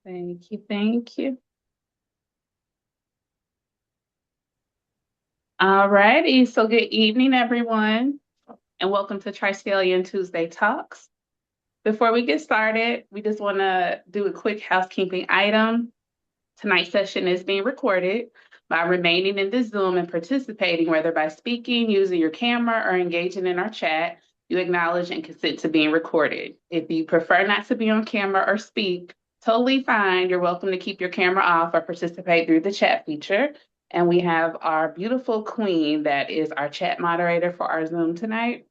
Thank you. Thank you. All righty. So good evening, everyone, and welcome to Triskelion Tuesday Talks. Before we get started, we just want to do a quick housekeeping item. Tonight's session is being recorded. By remaining in this Zoom and participating, whether by speaking, using your camera, or engaging in our chat, you acknowledge and consent to being recorded. If you prefer not to be on camera or speak, totally fine. You're welcome to keep your camera off or participate through the chat feature. And we have our beautiful queen that is our chat moderator for our Zoom tonight.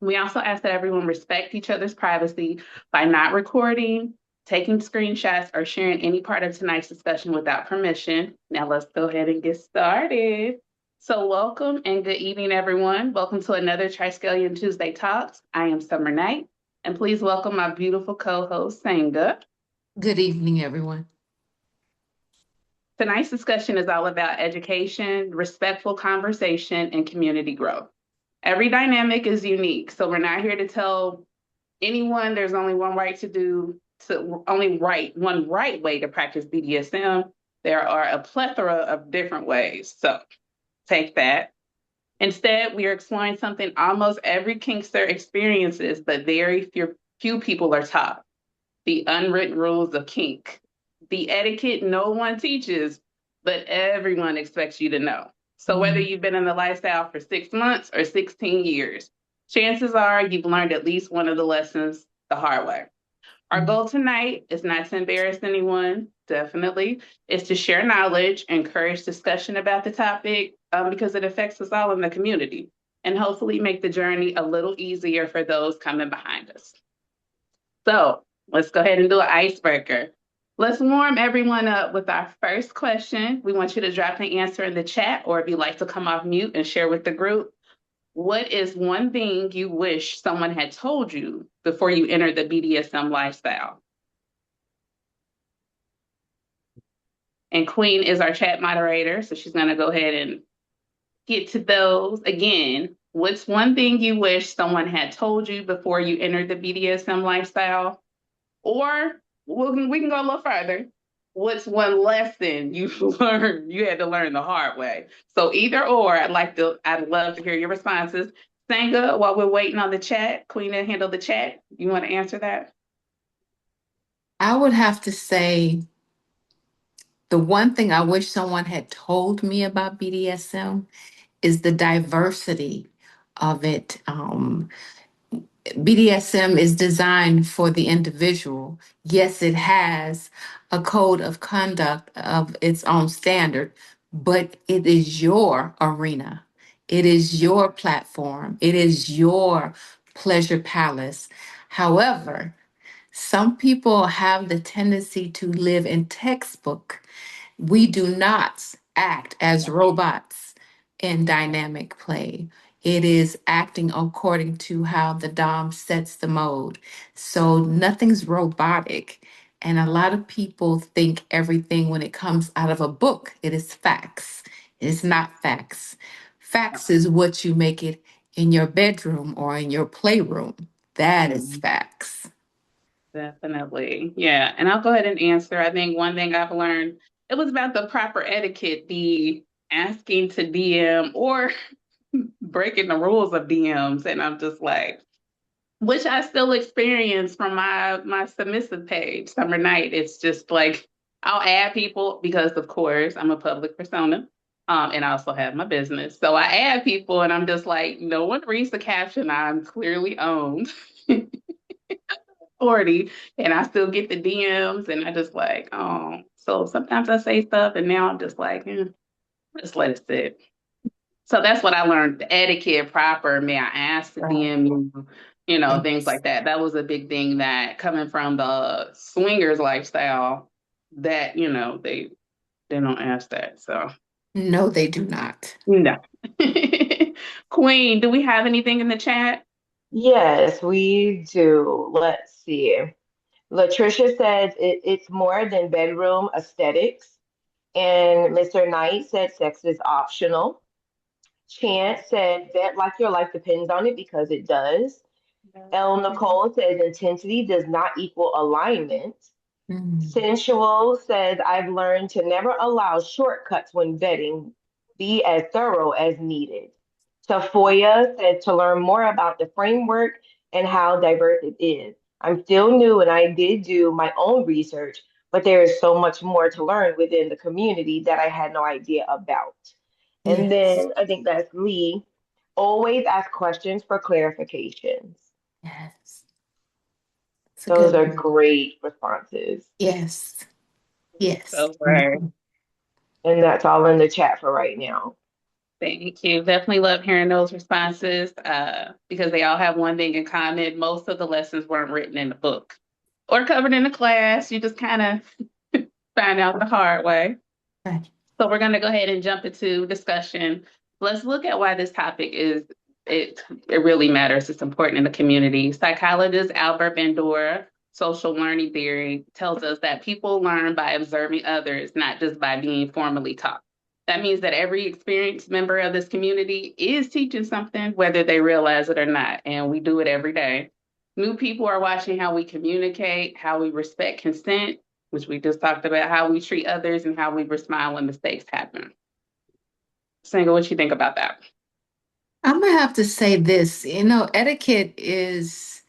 We also ask that everyone respect each other's privacy by not recording, taking screenshots, or sharing any part of tonight's discussion without permission. Now let's go ahead and get started. So welcome and good evening, everyone. Welcome to another Triskelion Tuesday Talks. I am Summer Knight, and please welcome my beautiful co-host, Senga. Good evening, everyone. Tonight's discussion is all about education, respectful conversation, and community growth. Every dynamic is unique, so we're not here to tell anyone there's only one right one right way to practice BDSM. There are a plethora of different ways, so take that. Instead, we are exploring something almost every kinkster experiences, but very few people are taught: the unwritten rules of kink, the etiquette no one teaches, but everyone expects you to know. So whether you've been in the lifestyle for 6 months or 16 years, chances are you've learned at least one of the lessons the hard way. Our goal tonight is not to embarrass anyone, definitely. It's to share knowledge, encourage discussion about the topic, because it affects us all in the community, and hopefully make the journey a little easier for those coming behind us. So let's go ahead and do an icebreaker. Let's warm everyone up with our first question. We want you to drop an answer in the chat, or if you'd like to come off mute and share with the group. What is one thing you wish someone had told you before you entered the BDSM lifestyle? And Queen is our chat moderator, so she's going to go ahead and get to those. Again, what's one thing you wish someone had told you before you entered the BDSM lifestyle? Or we can go a little further. What's one lesson you learned you had to learn the hard way? So either or, I'd love to hear your responses. Senga, while we're waiting on the chat, Queen to handle the chat. You want to answer that? I would have to say the one thing I wish someone had told me about BDSM is the diversity of it. BDSM is designed for the individual. Yes, it has a code of conduct of its own standard, but it is your arena. It is your platform. It is your pleasure palace. However, some people have the tendency to live in textbook. We do not act as robots in dynamic play. It is acting according to how the Dom sets the mode. So nothing's robotic. And a lot of people think everything when it comes out of a book, it is facts. It is not facts. Facts is what you make it in your bedroom or in your playroom. That is facts. Definitely. Yeah. And I'll go ahead and answer. I think one thing I've learned, it was about the proper etiquette, the asking to DM or breaking the rules of DMs. And I'm just like, which I still experience from my submissive page, Summer Night. It's just like I'll add people because, of course, I'm a public persona, and I also have my business. So I add people, and I'm just like, no one reads the caption. I'm clearly owned 40, and I still get the DMs, and I just like, oh. So sometimes I say stuff, and now I'm just like, just let it sit. So that's what I learned. The etiquette proper. May I ask to DM you? Things like that. That was a big thing that coming from the swingers lifestyle that, they don't ask that. So No, they do not. no. Queen, do we have anything in the chat? Yes, we do. Let's see. Latricia says it's more than bedroom aesthetics. And Mr. Knight said sex is optional. Chance said bet like your life depends on it because it does. L. Nicole says intensity does not equal alignment. Mm. Sensual says, I've learned to never allow shortcuts when vetting. Be as thorough as needed. Tafoya said to learn more about the framework and how diverse it is. I'm still new and I did do my own research, but there is so much more to learn within the community that I had no idea about. And Yes. then I think that's Lee. Always ask questions for clarifications. Yes. It's a Those good are one. great responses. Yes. Yes. So right. And that's all in the chat for right now. Thank you. Definitely love hearing those responses because they all have one thing in common. Most of the lessons weren't written in the book or covered in the class. You just kind of find out the hard way. Right. So we're going to go ahead and jump into discussion. Let's look at why this topic is it really matters. It's important in the community. Psychologist Albert Bandura, social learning theory, tells us that people learn by observing others, not just by being formally taught. That means that every experienced member of this community is teaching something, whether they realize it or not, and we do it every day. New people are watching how we communicate, how we respect consent, which we just talked about, how we treat others and how we respond when mistakes happen. Senga, what you think about that? I'm gonna have to say this. Etiquette is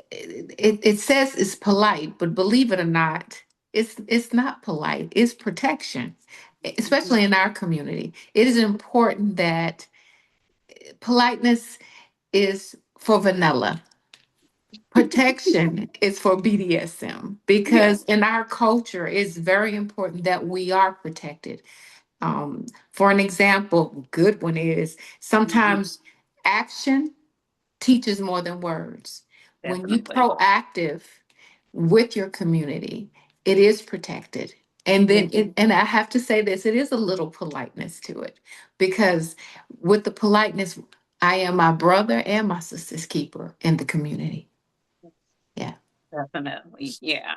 it says it's polite, but believe it or not, it's not polite. It's protection, especially in our community. It is important that politeness is for vanilla. Protection is for BDSM Yeah. because in our culture, it's very important that we are protected. For an example, good one is Mhm. sometimes action teaches more than words. When you Definitely. proactive with your community, it is protected. And then Mhm. and I have to say this, it is a little politeness to it because with the politeness, I am my brother and my sister's keeper in the community. Yeah. Definitely. Yeah.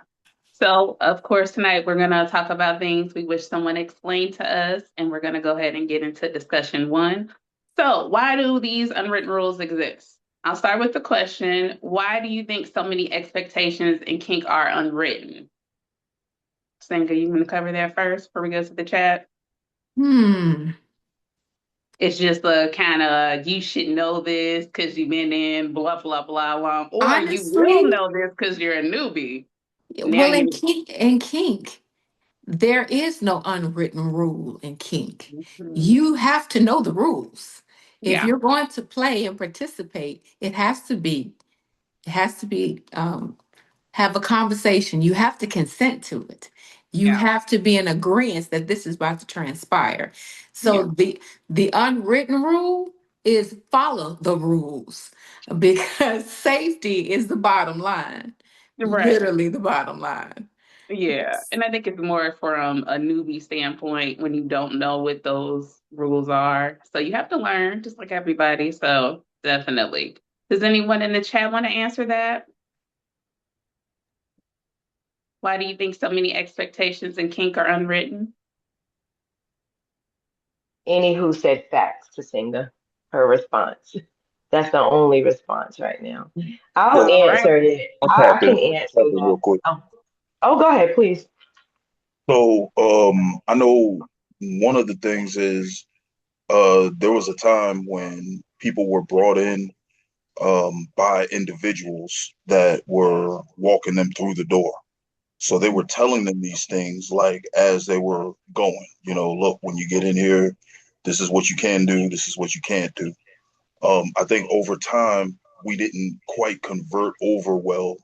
So, of course, tonight we're going to talk about things we wish someone explained to us, and we're going to go ahead and get into discussion one. So, why do these unwritten rules exist? I'll start with the question. Why do you think so many expectations in kink are unwritten? Senga, you want to cover that first before we go to the chat? Hmm. It's just a kind of you should know this because you've been in blah blah blah blah, or you will Honestly, know this because you're a newbie. Now well, you. in kink, there is no unwritten rule in kink. Mhm. You have to know the rules. If Yeah, you're going to play and participate, it has to be have a conversation. You have to consent to it. You yeah, have to be in agreement that this is about to transpire. So yeah. the unwritten rule is follow the rules because safety is the bottom line. Right. Literally the bottom line. Yeah, and I think it's more from a newbie standpoint when you don't know what those rules are. So you have to learn, just like everybody. So definitely. Does anyone in the chat want to answer that? Why do you think so many expectations in kink are unwritten? Any who said facts to Singa, her response. That's the only response right now. I'll All So right. answer it. I'll I tap can in. answer Tap in that. real quick. Oh, go ahead, please. So I know one of the things is there was a time when people were brought in by individuals that were walking them through the door. So they were telling them these things like as they were going, look, when you get in here, this is what you can do, this is what you can't do. I think over time we didn't quite convert over well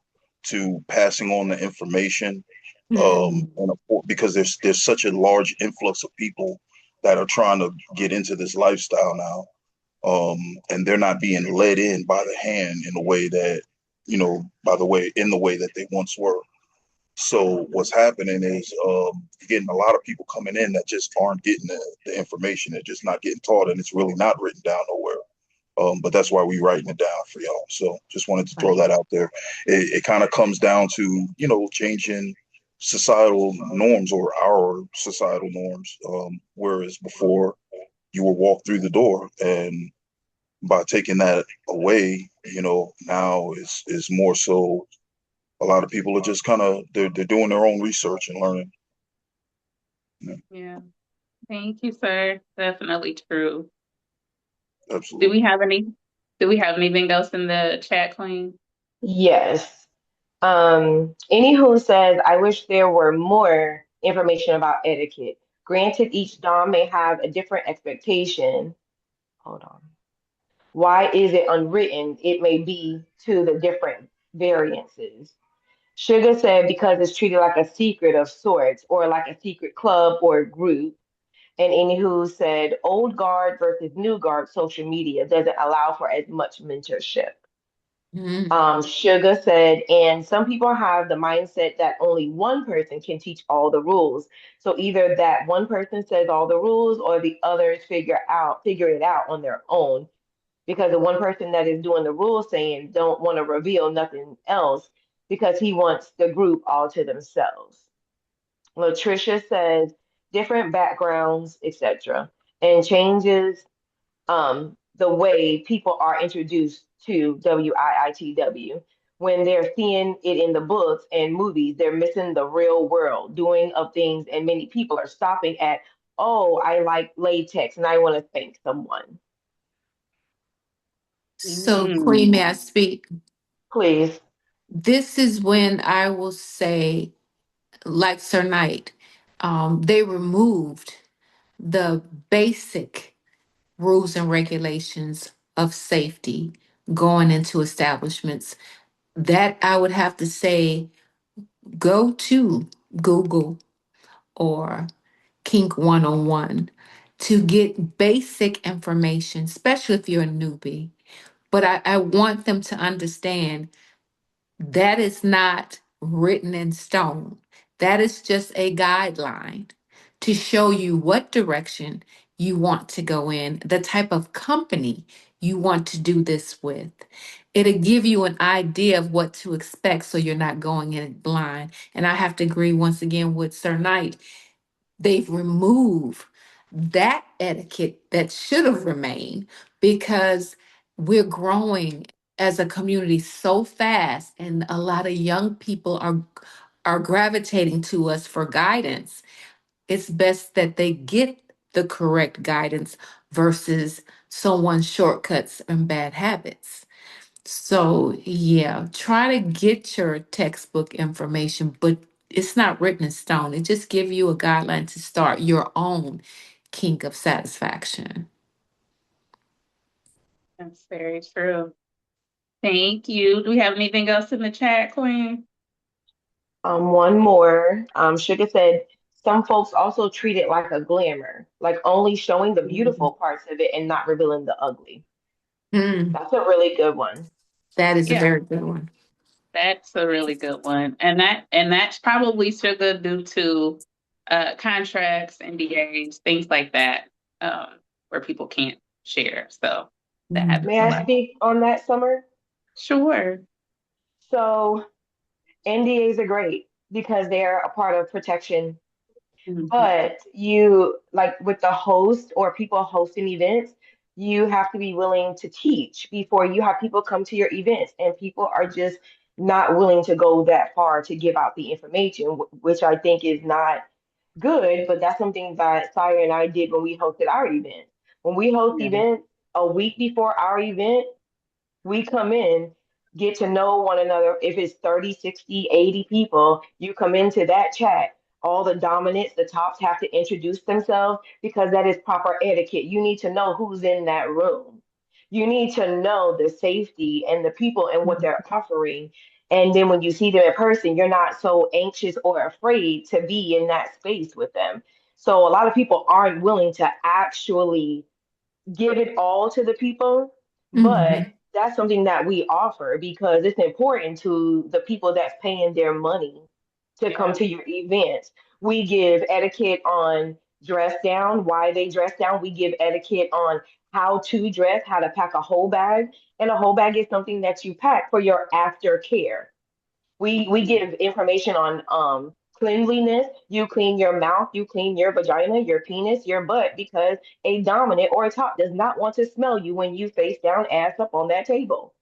to passing on the information, Hmm. because there's such a large influx of people that are trying to get into this lifestyle now, and they're not being led in by the hand in a way that by the way in the way that they once were. So what's happening is you're getting a lot of people coming in that just aren't getting the information. They're just not getting taught, and it's really not written down nowhere. But that's why we writing it down for y'all. So just wanted to throw Right. that out there. It kind of comes down to, changing societal norms or our societal norms. Whereas before you would walk through the door, and by taking that away, now is more so a lot of people are just kind of they're doing their own research and learning. Yeah. Thank you, sir. Definitely true. Do we Absolutely. have any do we have anything else in the chat, Queen? Yes. Anywho says, I wish there were more information about etiquette. Granted, each Dom may have a different expectation. Hold on. Why is it unwritten? It may be to the different variances. Sugar said because it's treated like a secret of sorts, or like a secret club or group. And Anywho said old guard versus new guard social media doesn't allow for as much mentorship. Mm. Sugar said, and some people have the mindset that only one person can teach all the rules. So either that one person says all the rules, or the others figure it out on their own. Because the one person that is doing the rule saying don't want to reveal nothing else because he wants the group all to themselves. Latricia says different backgrounds, etc., and changes the way people are introduced to WIITW. When they're seeing it in the books and movies, they're missing the real world doing of things, and many people are stopping at, oh, I like latex and I want to spank someone. So, Queen, may I Mm. speak? Please. This is when I will say, like Sir Knight, they removed the basic rules and regulations of safety going into establishments. That I would have to say, go to Google or Kink 101 to get basic information, especially if you're a newbie. But I want them to understand that is not written in stone. That is just a guideline to show you what direction you want to go in, the type of company you want to do this with. It'll give you an idea of what to expect so you're not going in blind. And I have to agree once again with Sir Knight. They've removed that etiquette that should have remained because we're growing as a community so fast and a lot of young people are gravitating to us for guidance. It's best that they get the correct guidance versus someone's shortcuts and bad habits. So, yeah, try to get your textbook information, but it's not written in stone. It just gives you a guideline to start your own kink of satisfaction. That's very true. Thank you. Do we have anything else in the chat, Queen? One more. Sugar said some folks also treat it like a glamour, like only showing the beautiful Mhm. parts of it and not revealing the ugly. Mm, That's a really good one. that is a Yeah, very good one. that's a really good one. And that's probably sugar due to contracts, NDAs, things like that, where people can't share. So that happens May a I lot. Mhm. speak on that, Summer? Sure. So NDAs are great because they're a part of protection. Mhm. But you, like with the host or people hosting events, you have to be willing to teach before you have people come to your events. And people are just not willing to go that far to give out the information, which I think is not good. But that's something that Sire and I did when we hosted our event. When we host Yeah. events a week before our event, we come in, get to know one another. If it's 30, 60, 80 people, you come into that chat. All the dominants, the tops have to introduce themselves because that is proper etiquette. You need to know who's in that room. You need to know the safety and the people and what they're offering. And then when you see them in person, you're not so anxious or afraid to be in that space with them. So a lot of people aren't willing to actually give it all to the people, but Mhm. that's something that we offer because it's important to the people that's paying their money to come Yeah. to your events. We give etiquette on dress down, why they dress down. We give etiquette on how to dress, how to pack a whole bag. And a whole bag is something that you pack for your aftercare. We Mhm. give information on cleanliness. You clean your mouth, you clean your vagina, your penis, your butt, because a dominant or a top does not want to smell you when you face down, ass up on that table.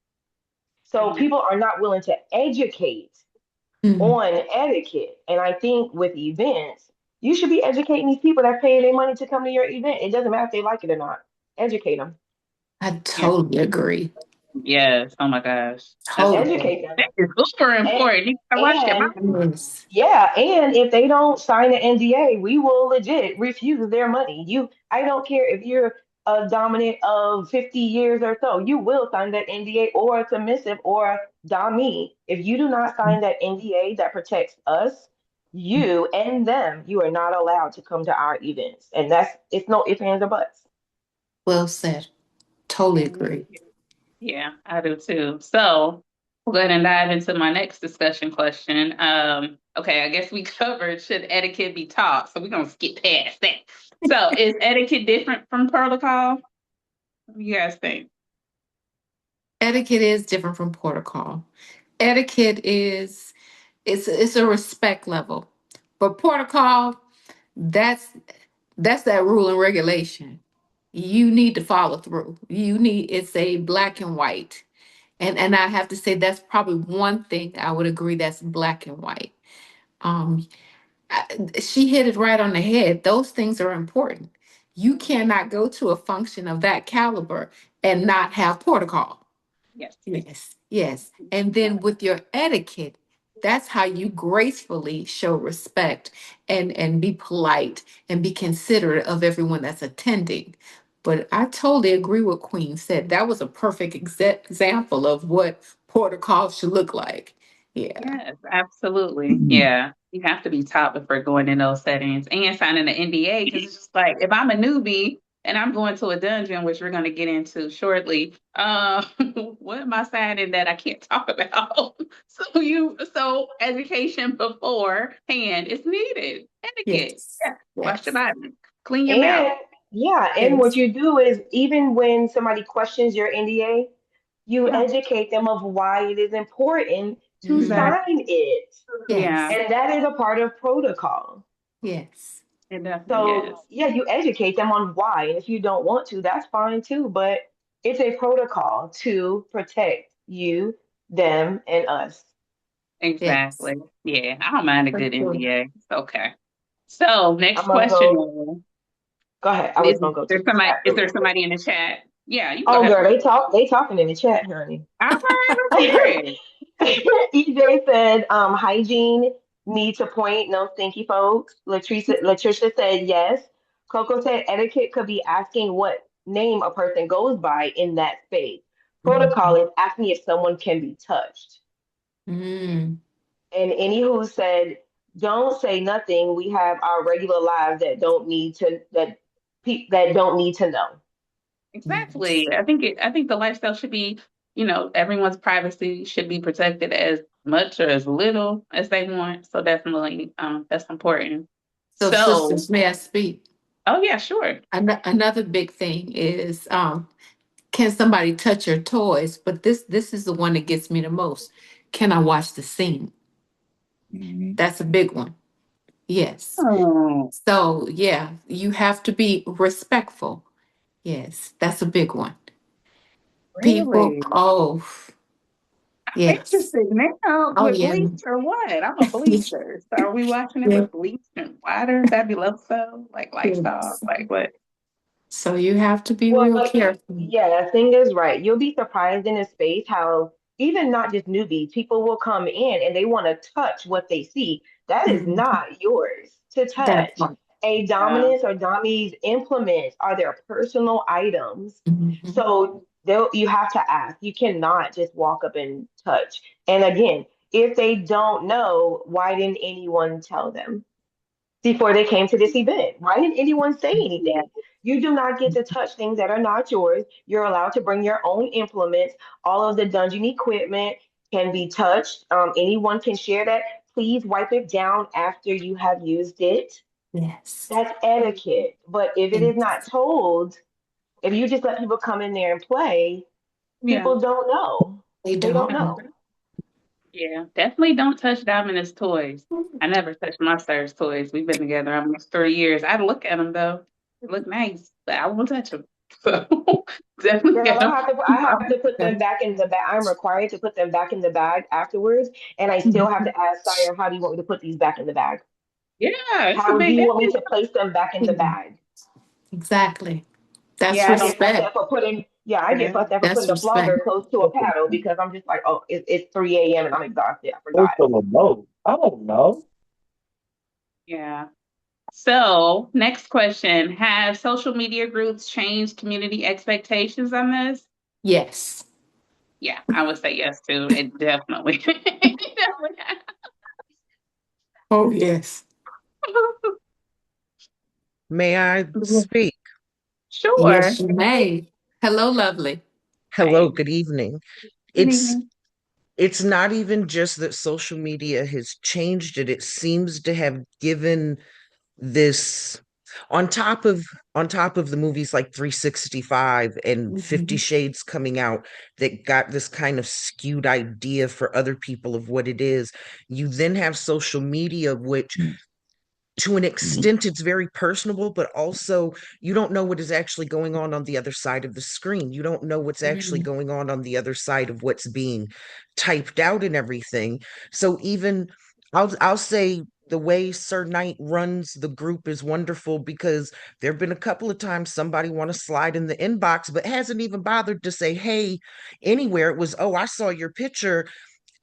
So Mhm. people are not willing to educate. Mm. on etiquette. And I think with events, you should be educating these people that pay their money to come to your event. It doesn't matter if they like it or not. Educate them. I Yeah. totally agree. Yes. Oh my gosh. That's Totally. Educate them. that is super And, important. You gotta watch your and mouth. Yes. yeah, and if they don't sign an NDA, we will legit refuse their money. I don't care if you're a dominant of 50 years or so, you will sign that NDA or a submissive or domine. If you do not sign that NDA that protects us, you and them, you are not allowed to come to our events. And it's no ifs, ands, or buts. Well said. Totally Mhm. agree. Yeah, I do too. So we'll go ahead and dive into my next discussion question. Okay, I guess we covered should etiquette be taught, so we're gonna skip past that. So is etiquette different from protocol? What do you guys think? Etiquette is different from protocol. Etiquette is it's a respect level. But protocol, that's that's that rule and regulation. You need to follow through. It's a black and white. And I have to say that's probably one thing I would agree that's black and white. Um, she hit it right on the head. Those things are important. You cannot go to a function of that caliber and not have protocol. Yes. Yes, yes. And then with your etiquette, that's how you gracefully show respect and be polite and be considerate of everyone that's attending. But I totally agree with Queen said. That was a perfect example of what protocol should look like. Yeah. Yes, absolutely. Yeah. You have to be taught before going in those settings and signing the NDA because it's just like if I'm a newbie and I'm going to a dungeon, which we're going to get into shortly, what am I signing that I can't talk about? So education beforehand is needed. Etiquette. Yes. Yeah. Wash your Yes. body. Clean your mouth. And yeah, and what Yes. you do is even when somebody questions your NDA, you Yeah. educate them of why it is important to Mm. Exactly. sign it. Yeah. Yes. And that is a part of protocol. Yes. It definitely is. So, yeah, you educate them on why. And if you don't want to, that's fine too. But it's a protocol to protect you, them, and us. Yes. Exactly. Yeah, I don't mind a For good sure. NDA. It's okay. So I'm next gonna question go. Go ahead. I was is gonna go to there the somebody chat is really there quick. somebody in the chat? Yeah, you can go Oh, ahead. girl, they talking in the chat, honey. All right, no worries. EJ said, hygiene need to point, no stinky folks. Latricia said yes. Coco said etiquette could be asking what name a person goes by in that space. Protocol Mhm. is asking if someone can be touched. Mm. And any who said, don't say nothing. We have our regular lives that don't need to know. Yes. Exactly. I think the lifestyle should be, everyone's privacy should be protected as much or as little as they want. So definitely, that's important. So, So, sisters, may I speak? oh yeah, sure. Another big thing is can somebody touch your toys? But this is the one that gets me the most. Can I watch the scene? Mhm. That's a big one. Yes. Oh, So yeah, you have to be respectful. Yes, that's a big one. People, really? oh yes. Interested now Oh with yeah. bleach or what? I'm a bleacher. So are we watching it Yeah. with bleach and water? Fabuloso? Like lifestyle? Yes. Like what? So you have to be Well, real careful. yeah, thing is right. You'll be surprised in a space how even not just newbies, people will come in and they want to touch what they see. That is Mhm. not yours to That touch. part. A Uh, dominance or domi's implements are their personal items. Mhm. So you have to ask. You cannot just walk up and touch. And again, if they don't know, why didn't anyone tell them before they came to this event? Why didn't anyone say yeah, anything? You do not get to touch things that are not yours. You're allowed to bring your own implements. All of the dungeon equipment can be touched. Anyone can share that. Please wipe it down after you have used it. Yes. That's etiquette. But if it is not Yes. told, if you just let people come in there and play, yeah, people don't know. They They don't don't know. know. yeah. Definitely don't touch Dominus toys. I never touched my sir's toys. We've been together almost 3 years. I look at them though. They look nice, but I won't touch them. So definitely Girl, get them. I have to put them back in the bag. I'm required to put them back in the bag afterwards, and I still have to ask Sire, how do you want me to put these back in the bag? Yeah, it's a How do big you want me difference. to place them back in the bag? Exactly. That's Yeah, I I don't. get fussed at respect. for putting, yeah, I get Yeah. fussed at for putting That's the flogger respect. close to a paddle because I'm just like, oh, it's 3 a.m. and I'm exhausted. I First forgot. of all, no, I don't know. Yeah. So, next question. Have social media groups changed community expectations on this? Yes. Yeah, I would say yes too. It definitely. It definitely Oh, yes. May I has. speak? Sure. Yes, you may. Hello, lovely. Hello, Hey, good evening. good It's evening. it's not even just that social media has changed it. It seems to have given this on top of the movies like 365 and 50 Mhm. Shades coming out that got this kind of skewed idea for other people of what it is. You then have social media, which to an extent it's very personable, but also you don't know what is actually going on the other side of the screen. You don't know what's actually Mhm. going on the other side of what's being typed out and everything. So even I'll say the way Sir Knight runs the group is wonderful because there have been a couple of times somebody want to slide in the inbox but hasn't even bothered to say hey anywhere. It was, oh, I saw your picture,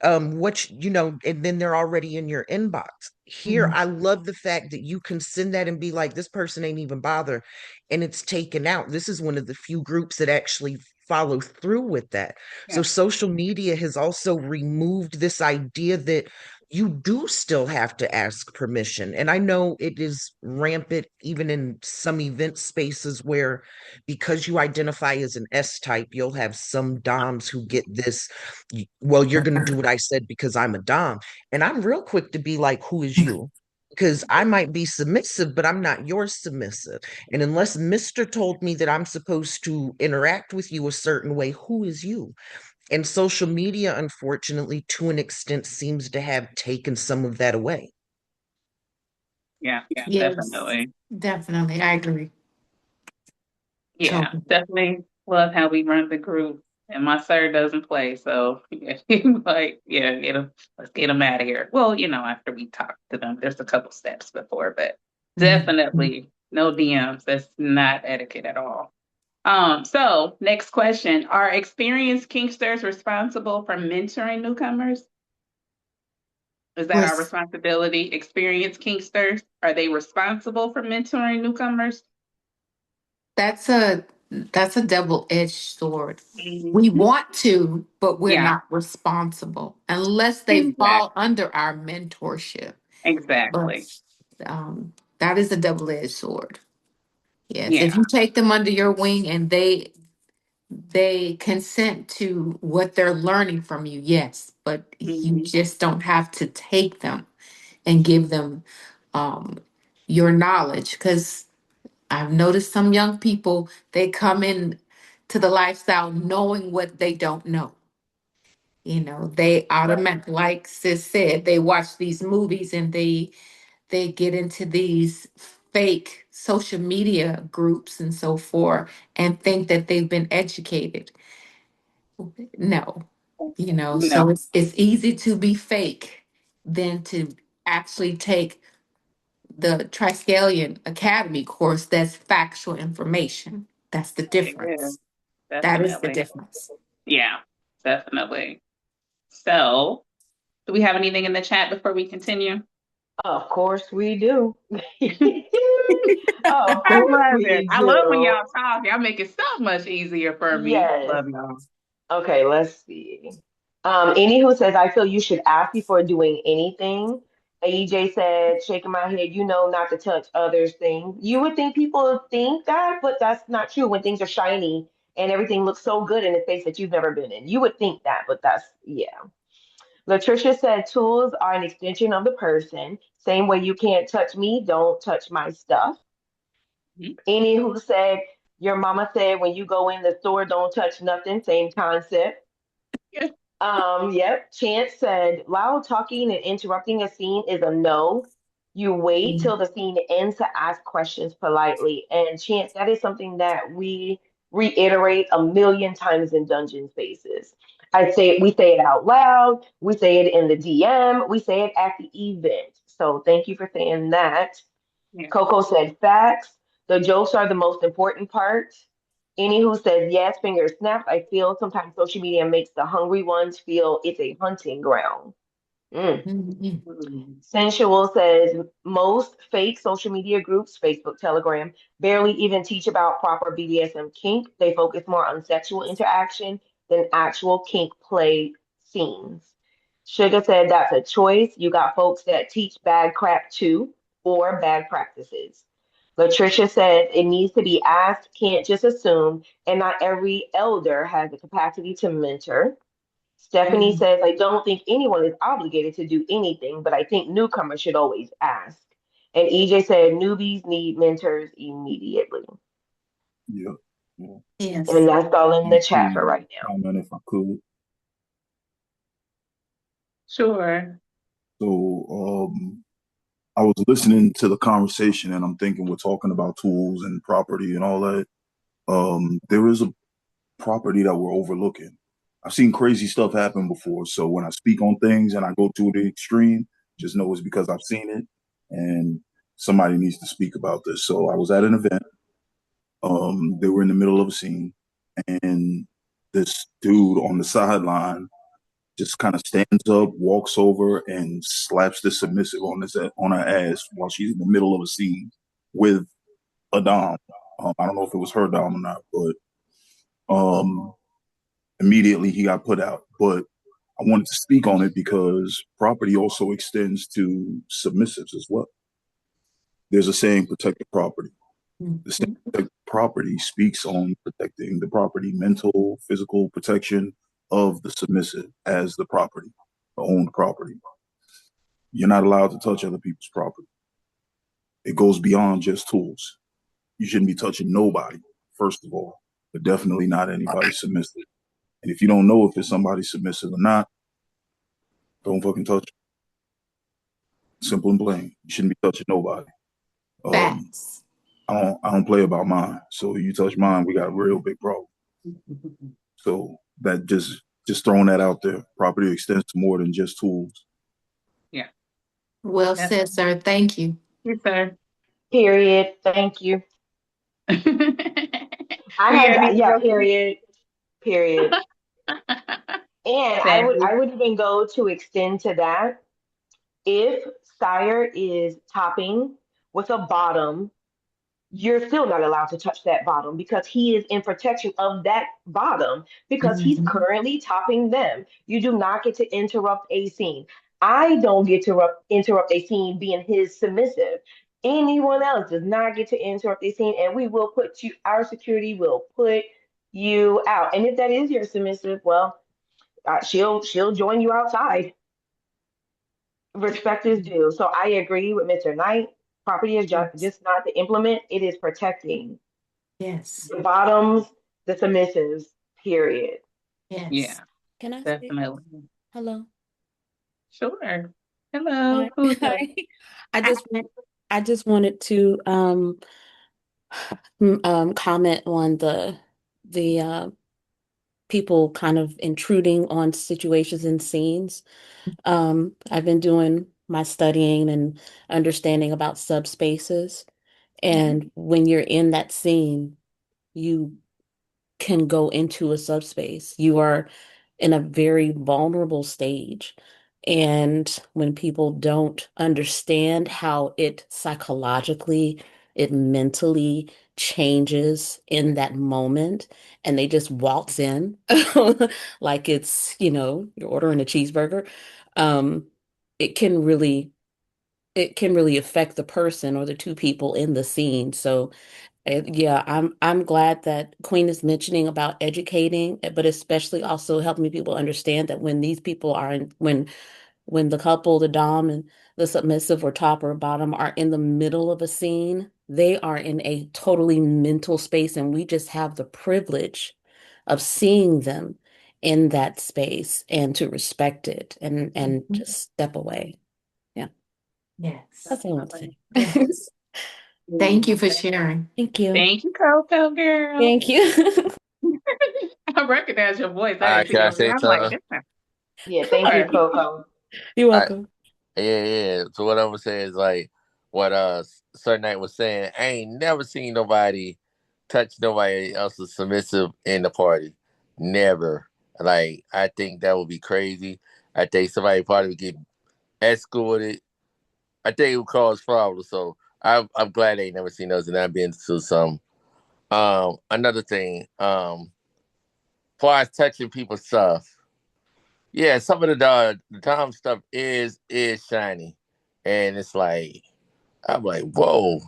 and then they're already in your inbox. Here, Mhm. I love the fact that you can send that and be like, this person ain't even bother, and it's taken out. This is one of the few groups that actually follow through with that. So Yeah. social media has also removed this idea that you do still have to ask permission. And I know it is rampant even in some event spaces where because you identify as an S type, you'll have some DOMs who get this, well, you're going to do what I said because I'm a Dom. And I'm real quick to be like, who is you? Because I might be submissive, but I'm not your submissive. And unless Mr. told me that I'm supposed to interact with you a certain way, who is you? And social media, unfortunately, to an extent, seems to have taken some of that away. Yeah, Yes, definitely. definitely. I agree. Yeah, Totally. definitely love how we run the group. And my sir doesn't play, so yeah, like, yeah, let's get him out of here. Well, after we talk to them, there's a couple steps before, but Mhm. definitely no DMs. That's not etiquette at all. So next question. Are experienced kinksters responsible for mentoring newcomers? Is that our Was responsibility? Experienced kinksters, are they responsible for mentoring newcomers? that's a that's a double-edged sword. We Mhm. want to, but we're Yeah, not responsible unless they fall exactly. under our mentorship. But Exactly. that is a double-edged sword. Yes, if Yeah. you take them under your wing and they consent to what they're learning from you, yes, but you Hmm. just don't have to take them and give them um, your knowledge. Because I've noticed some young people, they come in to the lifestyle knowing what they don't know. They automatic, like sis said, they watch these movies and they get into these fake social media groups and so forth and think that they've been educated. No, No, so it's easy to be fake than to actually take the Triskelion Academy course that's factual information. That's the it is. difference. That is the Definitely. difference. Yeah, definitely. So, do we have anything in the chat before we continue? Of course we do. Of I course love it. we I love when do. y'all talk. Y'all make it so much easier for me. Yes. Love y'all. Okay, let's see. Any who says, I feel you should ask before doing anything. AJ said, shaking my head, not to touch others' things. You would think people think that, but that's not true when things are shiny and everything looks so good in a space that you've never been in. You would think that, but yeah. Latricia said, tools are an extension of the person. Same way you can't touch me, don't touch my stuff. Mhm. Any who said, your mama said, when you go in the store, don't touch nothing, same concept. Yeah. Yep. Chance said, loud talking and interrupting a scene is a no. You wait till the scene ends to ask questions politely. And Chance, that is something that we reiterate a million times in dungeon spaces. We say it out loud, we say it in the DM, we say it at the event. So thank you for saying that. Yeah. Coco said facts. The jokes are the most important part. Any who says yes, finger snaps. I feel sometimes social media makes the hungry ones feel it's a hunting ground. Mm. Mhm. Mm. Sensual says most fake social media groups, Facebook, Telegram, barely even teach about proper BDSM kink. They focus more on sexual interaction than actual kink play scenes. Sugar said that's a choice. You got folks that teach bad crap too, or bad practices. Latricia says it needs to be asked, can't just assume, and not every elder has the capacity to mentor. Stephanie Mhm. says, I don't think anyone is obligated to do anything, but I think newcomers should always ask. And EJ said, newbies need mentors immediately. Yeah. Yeah. And Yes. that's all in the And chat for to right now. comment if I could. Sure. So I was listening to the conversation and I'm thinking we're talking about tools and property and all that. There is a property that we're overlooking. I've seen crazy stuff happen before. So when I speak on things and I go to the extreme, just know it's because I've seen it and somebody needs to speak about this. So I was at an event. They were in the middle of a scene and this dude on the sideline just kind of stands up, walks over, and slaps the submissive on her ass while she's in the middle of a scene with a dom. I don't know if it was her dom or not, but immediately he got put out. But I wanted to speak on it because property also extends to submissives as well. There's a saying, protect the property. The saying, Mhm. protect property speaks on protecting the property, mental, physical protection of the submissive as the property, the owned property. You're not allowed to touch other people's property. It goes beyond just tools. You shouldn't be touching nobody, first of all, but definitely not anybody submissive. And if you don't know if it's somebody submissive or not, don't fucking touch it. Simple and plain. You shouldn't be touching nobody. Um, Facts. I don't play about mine. So you touch mine, we got a real big problem. So that just throwing that out there. Property extends to more than just tools. Yeah. Well That's said, sir. Thank you. you, sir. Period. Thank you. I We got had, anything yeah, else? period. Period. And Sadly. I would even go to extend to that. If Sire is topping with a bottom, you're still not allowed to touch that bottom because he is in protection of that bottom because he's Mhm. currently topping them. You do not get to interrupt a scene. I don't get to interrupt a scene being his submissive. Anyone else does not get to interrupt a scene, and we will put you, our security will put you out. And if that is your submissive, well, she'll join you outside. Respect is due. So I agree with Mr. Knight. Property is Yes. just not the implement, it is protecting Yes. the bottoms, the submissives, period. Yes. Yeah, Can I say definitely. hello? Sure. Hello. Hi. Who's that? Hi. I just want I just wanted to comment on the people kind of intruding on situations and scenes. I've been doing my studying and understanding about subspaces, Mhm. and when you're in that scene, you can go into a subspace. You are in a very vulnerable stage. And when people don't understand how it psychologically, it mentally changes in that moment, and they just waltz in like it's, you're ordering a cheeseburger, um, it can really it can really affect the person or the two people in the scene. So yeah, I'm glad that Queen is mentioning about educating, but especially also helping people understand that when these people are when the couple, the dom and the submissive or top or bottom are in the middle of a scene, they are in a totally mental space, and we just have the privilege of seeing them in that space and to respect it and Mhm. just step away. Yeah, Yes. that's all I want to Definitely. say. Yes. Thank you for sharing. Thank you. Thank you, Coco girl. Thank you. I recognize your voice. All I right, didn't see can I your say name. I'm like, something? Yeah, thank you, sure. Coco. You're I, welcome. yeah. So what I'm gonna say is like what Sir Knight was saying. I ain't never seen nobody touch nobody else's submissive in the party. Never. Like I think that would be crazy. I think somebody probably would get escorted. I think it would cause problems. So I'm glad they ain't never seen those, and I've been to some. Another thing. Far as touching people's stuff. Yeah, some of the Tom stuff is shiny, and it's like I'm like, whoa,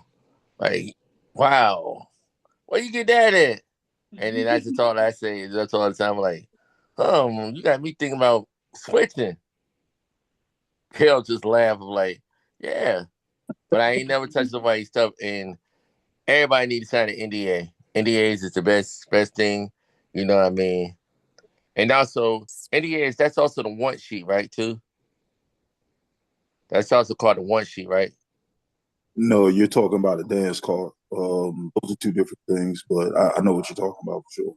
like wow, where you get that at? And then I just thought I say that's all the time, like, you got me thinking about switching. He'll just laugh. I'm like, yeah, but I ain't never touched nobody's stuff, and everybody needs to sign an NDA. NDAs is the best thing, you know what I mean? And also NDAs, that's also the want sheet, right? Too. That's also called the want sheet, right? No, you're talking about a dance card. Those are two different things, but I know what you're talking about for sure.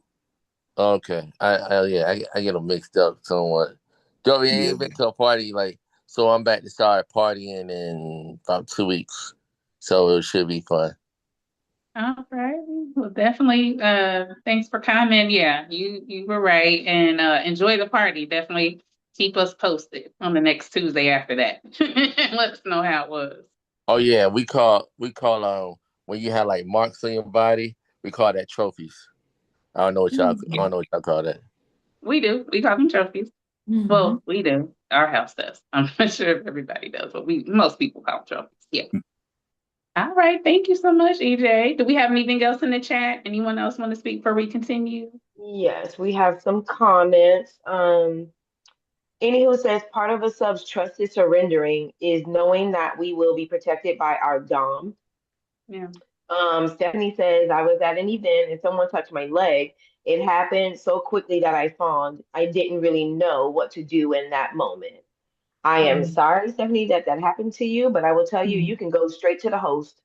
Okay. I get them mixed up somewhat. Joey Yeah. ain't been to a party like so I'm back to start partying in about 2 weeks. So it should be fun. All right. Well, definitely. Thanks for coming. Yeah, you were right, and enjoy the party. Definitely keep us posted on the next Tuesday after that. Let us know how it was. Oh yeah, we call when you have like marks on your body, we call that trophies. I Yeah, don't know what y'all call that. we do. We call them trophies. Mhm. Well, we do. Our house does. I'm not sure if everybody does, but most people call them trophies. Yeah. All right. Thank you so much, EJ. Do we have anything else in the chat? Anyone else want to speak before we continue? Yes, we have some comments. Anywho says part of a sub's trusted surrendering is knowing that we will be protected by our Dom. Yeah. Stephanie says I was at an event and someone touched my leg. It happened so quickly that I fawned. I didn't really know what to do in that moment. I am Mhm. sorry, Stephanie, that that happened to you, but I will tell you, you can go straight to the host.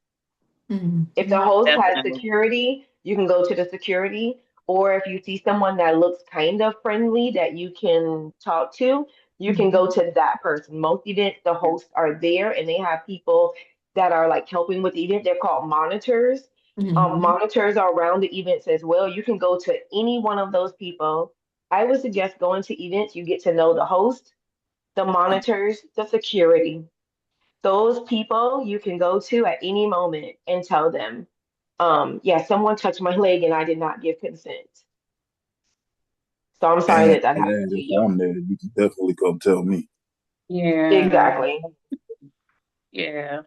If the Mhm. host has Definitely. security, you can go to the security. Or if you see someone that looks kind of friendly that you can talk to, you can go Mhm. to that person. Most events, the hosts are there and they have people that are like helping with the event. They're called monitors. Mhm. Monitors are around the events as well. You can go to any one of those people. I would suggest going to events. You get to know the host, the monitors, the security. Those people you can go to at any moment and tell them, yeah, someone touched my leg and I did not give consent. So I'm sorry And, that that happened and to if you. I'm there, you can definitely come tell me. Yeah. Exactly. Yeah.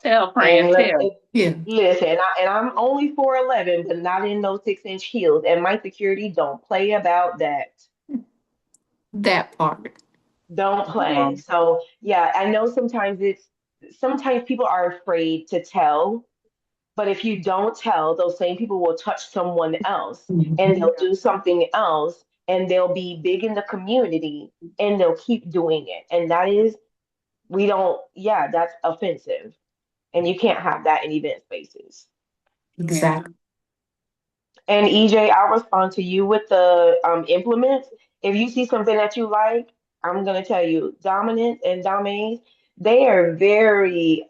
Tell, And friend, tell. Yeah, listen, I'm only 4'11", but not in those 6-inch heels. And my security don't play about that. that part. Don't play. Um, So yeah, I know sometimes people are afraid to tell. But if you don't tell, those same people will touch someone else and Mhm. they'll do something else and they'll be big in the community and they'll keep doing it. And that is, we don't, yeah, that's offensive. And you can't have that in event spaces. yeah. Exactly. And EJ, I'll respond to you with the implements. If you see something that you like, I'm gonna tell you, dominant and domains, they are very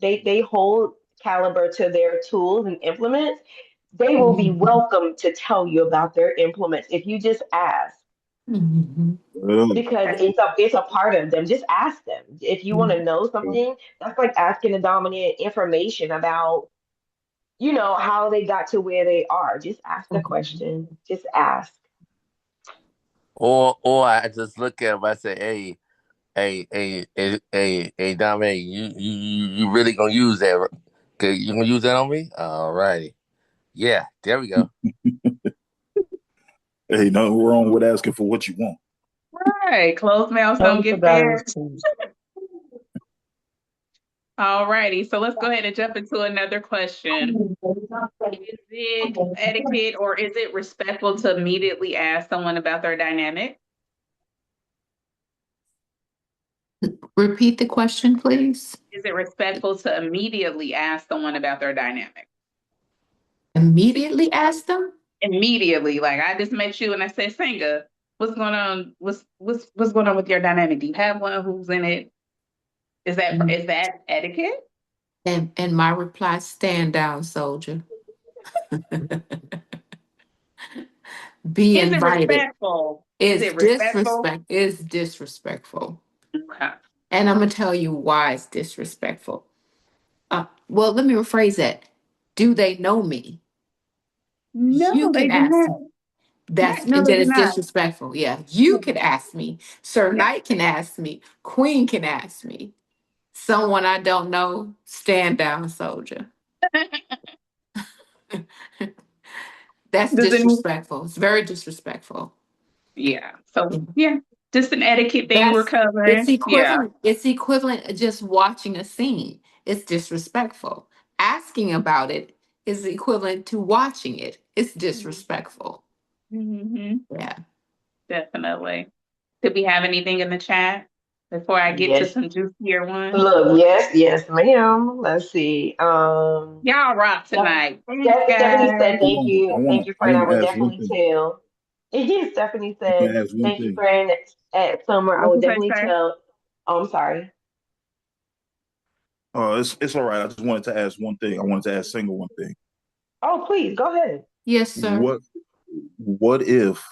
they hold caliber to their tools and implements. They will be Mhm. welcome to tell you about their implements if you just ask, Mhm. because Okay. it's a part of them. Just ask them. If you want to know something, that's like asking a dominant information about how they got to where they are. Just ask the Mhm. question. Just ask. Or I just look at him, I say, hey, Dominic, you really gonna use that? Okay, you gonna use that on me? All righty. Yeah, there we go. Hey, nothing wrong with asking for what you want. Right. Closed mouths don't Totally get forgot it fed. was Tuesday. All righty. So let's go ahead and jump into another question. Is it etiquette or is it respectful to immediately ask someone about their dynamic? Repeat the question, please. Is it respectful to immediately ask someone about their dynamic? Immediately ask them? Immediately, like I just met you and I said, Senga, what's going on? What's going on with your dynamic? Do you have one? Who's in it? Is that etiquette? And my reply, stand down, soldier. Be Is it invited. respectful? Is It's it respectful? disrespect. It's disrespectful. Okay. And I'm gonna tell you why it's disrespectful. Well, let me rephrase that. Do they know me? You No, they can do ask. not. That's No, and they then do it's not. disrespectful. Yeah, you can ask me. Sir Yeah. Knight can ask me. Queen can ask me. Someone I don't know, stand down, soldier. That's Does it? disrespectful. It's very disrespectful. Yeah. So yeah, just an etiquette thing we're That's it's covering. Yeah. equivalent. It's equivalent of just watching a scene. It's disrespectful. Asking about it is equivalent to watching it. It's disrespectful. Mm-hmm. Yeah. Definitely. Did we have anything in the chat before I get to Yes. some juicier ones? Look, yes, ma'am. Let's see. Y'all rock tonight. Thanks, Stephanie said, guys. Hold on. thank you, I friend. I want to will ask one definitely thing. tell. Stephanie I said, want to ask one thank you, thing. friend. At Summer, I What's will the say, definitely sir? tell. Oh, I'm sorry. It's all right. I just wanted to ask one thing. I wanted to ask Single one thing. Oh, please go ahead. Yes, sir. What if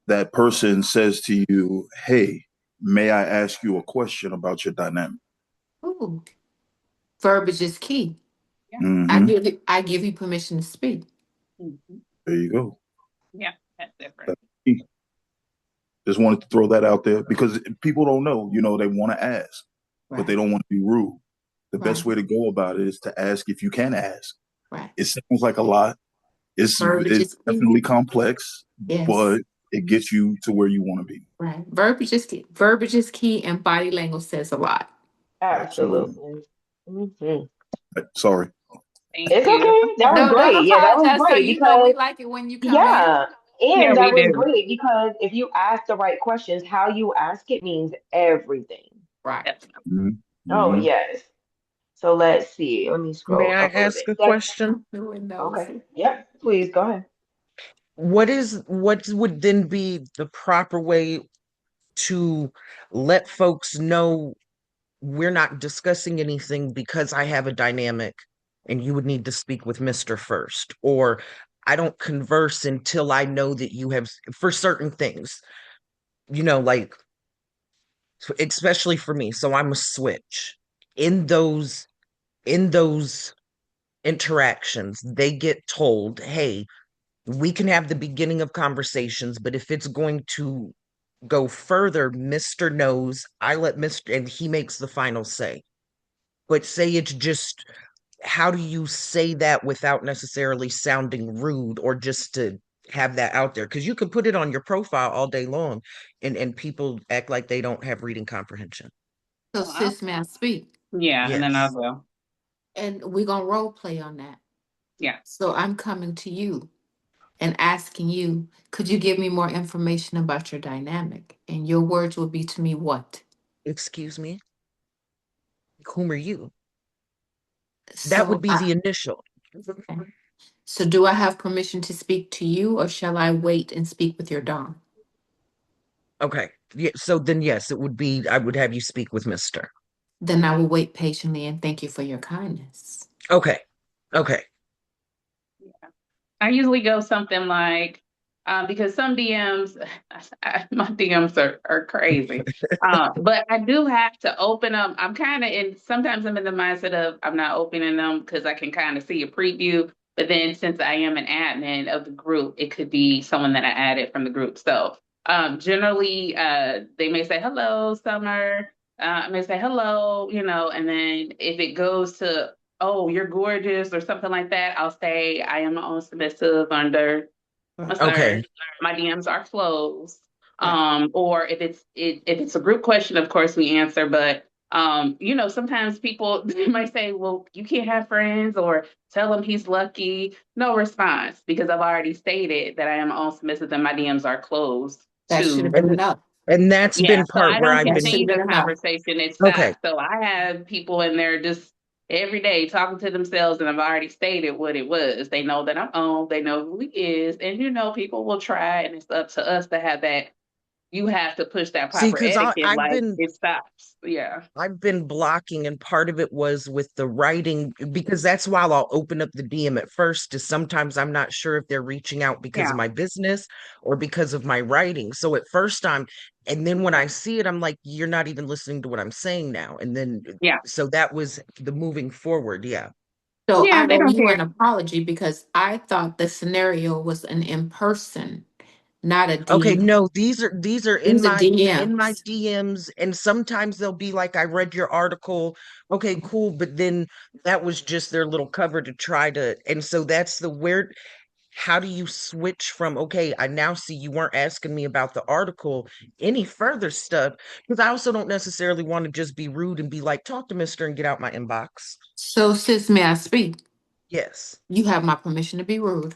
that person says to you, "Hey, may I ask you a question about your dynamic?" Ooh. Verbiage is key. Yeah. Hmm. I give you permission to speak. Mhm. There you go. Yeah, that's different. That's key. Just wanted to throw that out there because people don't know. They want to ask, but they Right. don't want to be rude. The Right. best way to go about it is to ask if you can ask. Right. It sounds like a lot. Verbiage It's is key. definitely complex, Yes. but it gets you to where you want to be. Right. Verbiage is key. Verbiage is key, and body language says a lot. Absolutely. Absolutely. Sorry. Thank It's you. okay. That was No, don't great. Yeah, that was apologize, sir. great You know we because, like it when you come in. yeah, Yeah, and we that was do. great because if you ask the right questions, how you ask it means everything. Right. Definitely. Mhm. Oh, Mhm. yes. So let's see. Let me May scroll I up a little ask bit. a question? Who knows? Okay. Yep. Please go ahead. What would then be the proper way to let folks know we're not discussing anything because I have a dynamic and you would need to speak with Mr. first, or I don't converse until I know that you have for certain things, like especially for me. So I'm a switch. In those interactions, they get told, hey, we can have the beginning of conversations, but if it's going to go further, Mr. knows, I let Mr. and he makes the final say. But say it's just, how do you say that without necessarily sounding rude or just to have that out there? Because you could put it on your profile all day long and people act like they don't have reading comprehension. So Well, sis, may I speak? yeah, and then I Yes. will. And we're gonna role play on that. Yeah. So I'm coming to you and asking you, could you give me more information about your dynamic? And your words will be to me what? Excuse me, whom are you? That would So be the initial. okay. So do I have permission to speak to you or shall I wait and speak with your Dom? Okay. Yeah, so then yes, it would be, I would have you speak with Mr. Then I will wait patiently and thank you for your kindness. Okay. Okay. I usually go something like, because some DMs, my DMs are crazy. But I do have to open them. I'm kind of sometimes I'm in the mindset of I'm not opening them because I can kind of see a preview. But then since I am an admin of the group, it could be someone that I added from the group. So generally, they may say, hello, Summer. I may say, hello, and then if it goes to, oh, you're gorgeous or something like that, I'll say I am my own submissive under my Okay. sir. My DMs are closed. Right. Or if it's a group question, of course we answer. But sometimes people they might say, "Well, you can't have friends," or tell him he's lucky. No response because I've already stated that I am my own submissive and my DMs are closed That should have to. been And enough. And that's Yeah, been so part I where don't I've That been, should have continue been the enough. conversation, it okay. stops. So I have people in there just every day talking to themselves, and I've already stated what it was. They know that I'm on, they know who he is, and people will try, and it's up to us to have that. You have to push that See, proper because etiquette, I've like been it stops. Yeah. I've been blocking, and part of it was with the writing, because that's why I'll open up the DM at first. Is sometimes I'm not sure if they're reaching out because of Yeah. my business or because of my writing. So at first and then when I see it, I'm like, you're not even listening to what I'm saying now. And then, Yeah. so that was the moving forward. Yeah. So Yeah, I they owe don't you care. an apology because I thought the scenario was an in person, not a Okay, DM. no, these are in These are my DMs. DMs, and sometimes they'll be like, I read your article. Okay, cool, but then that was just their little cover to try to, and so that's the weird. How do you switch from, okay, I now see you weren't asking me about the article, any further stuff? Because I also don't necessarily want to just be rude and be like, talk to Mister and get out my inbox. So, sis, may I speak? Yes. You have my permission to be rude.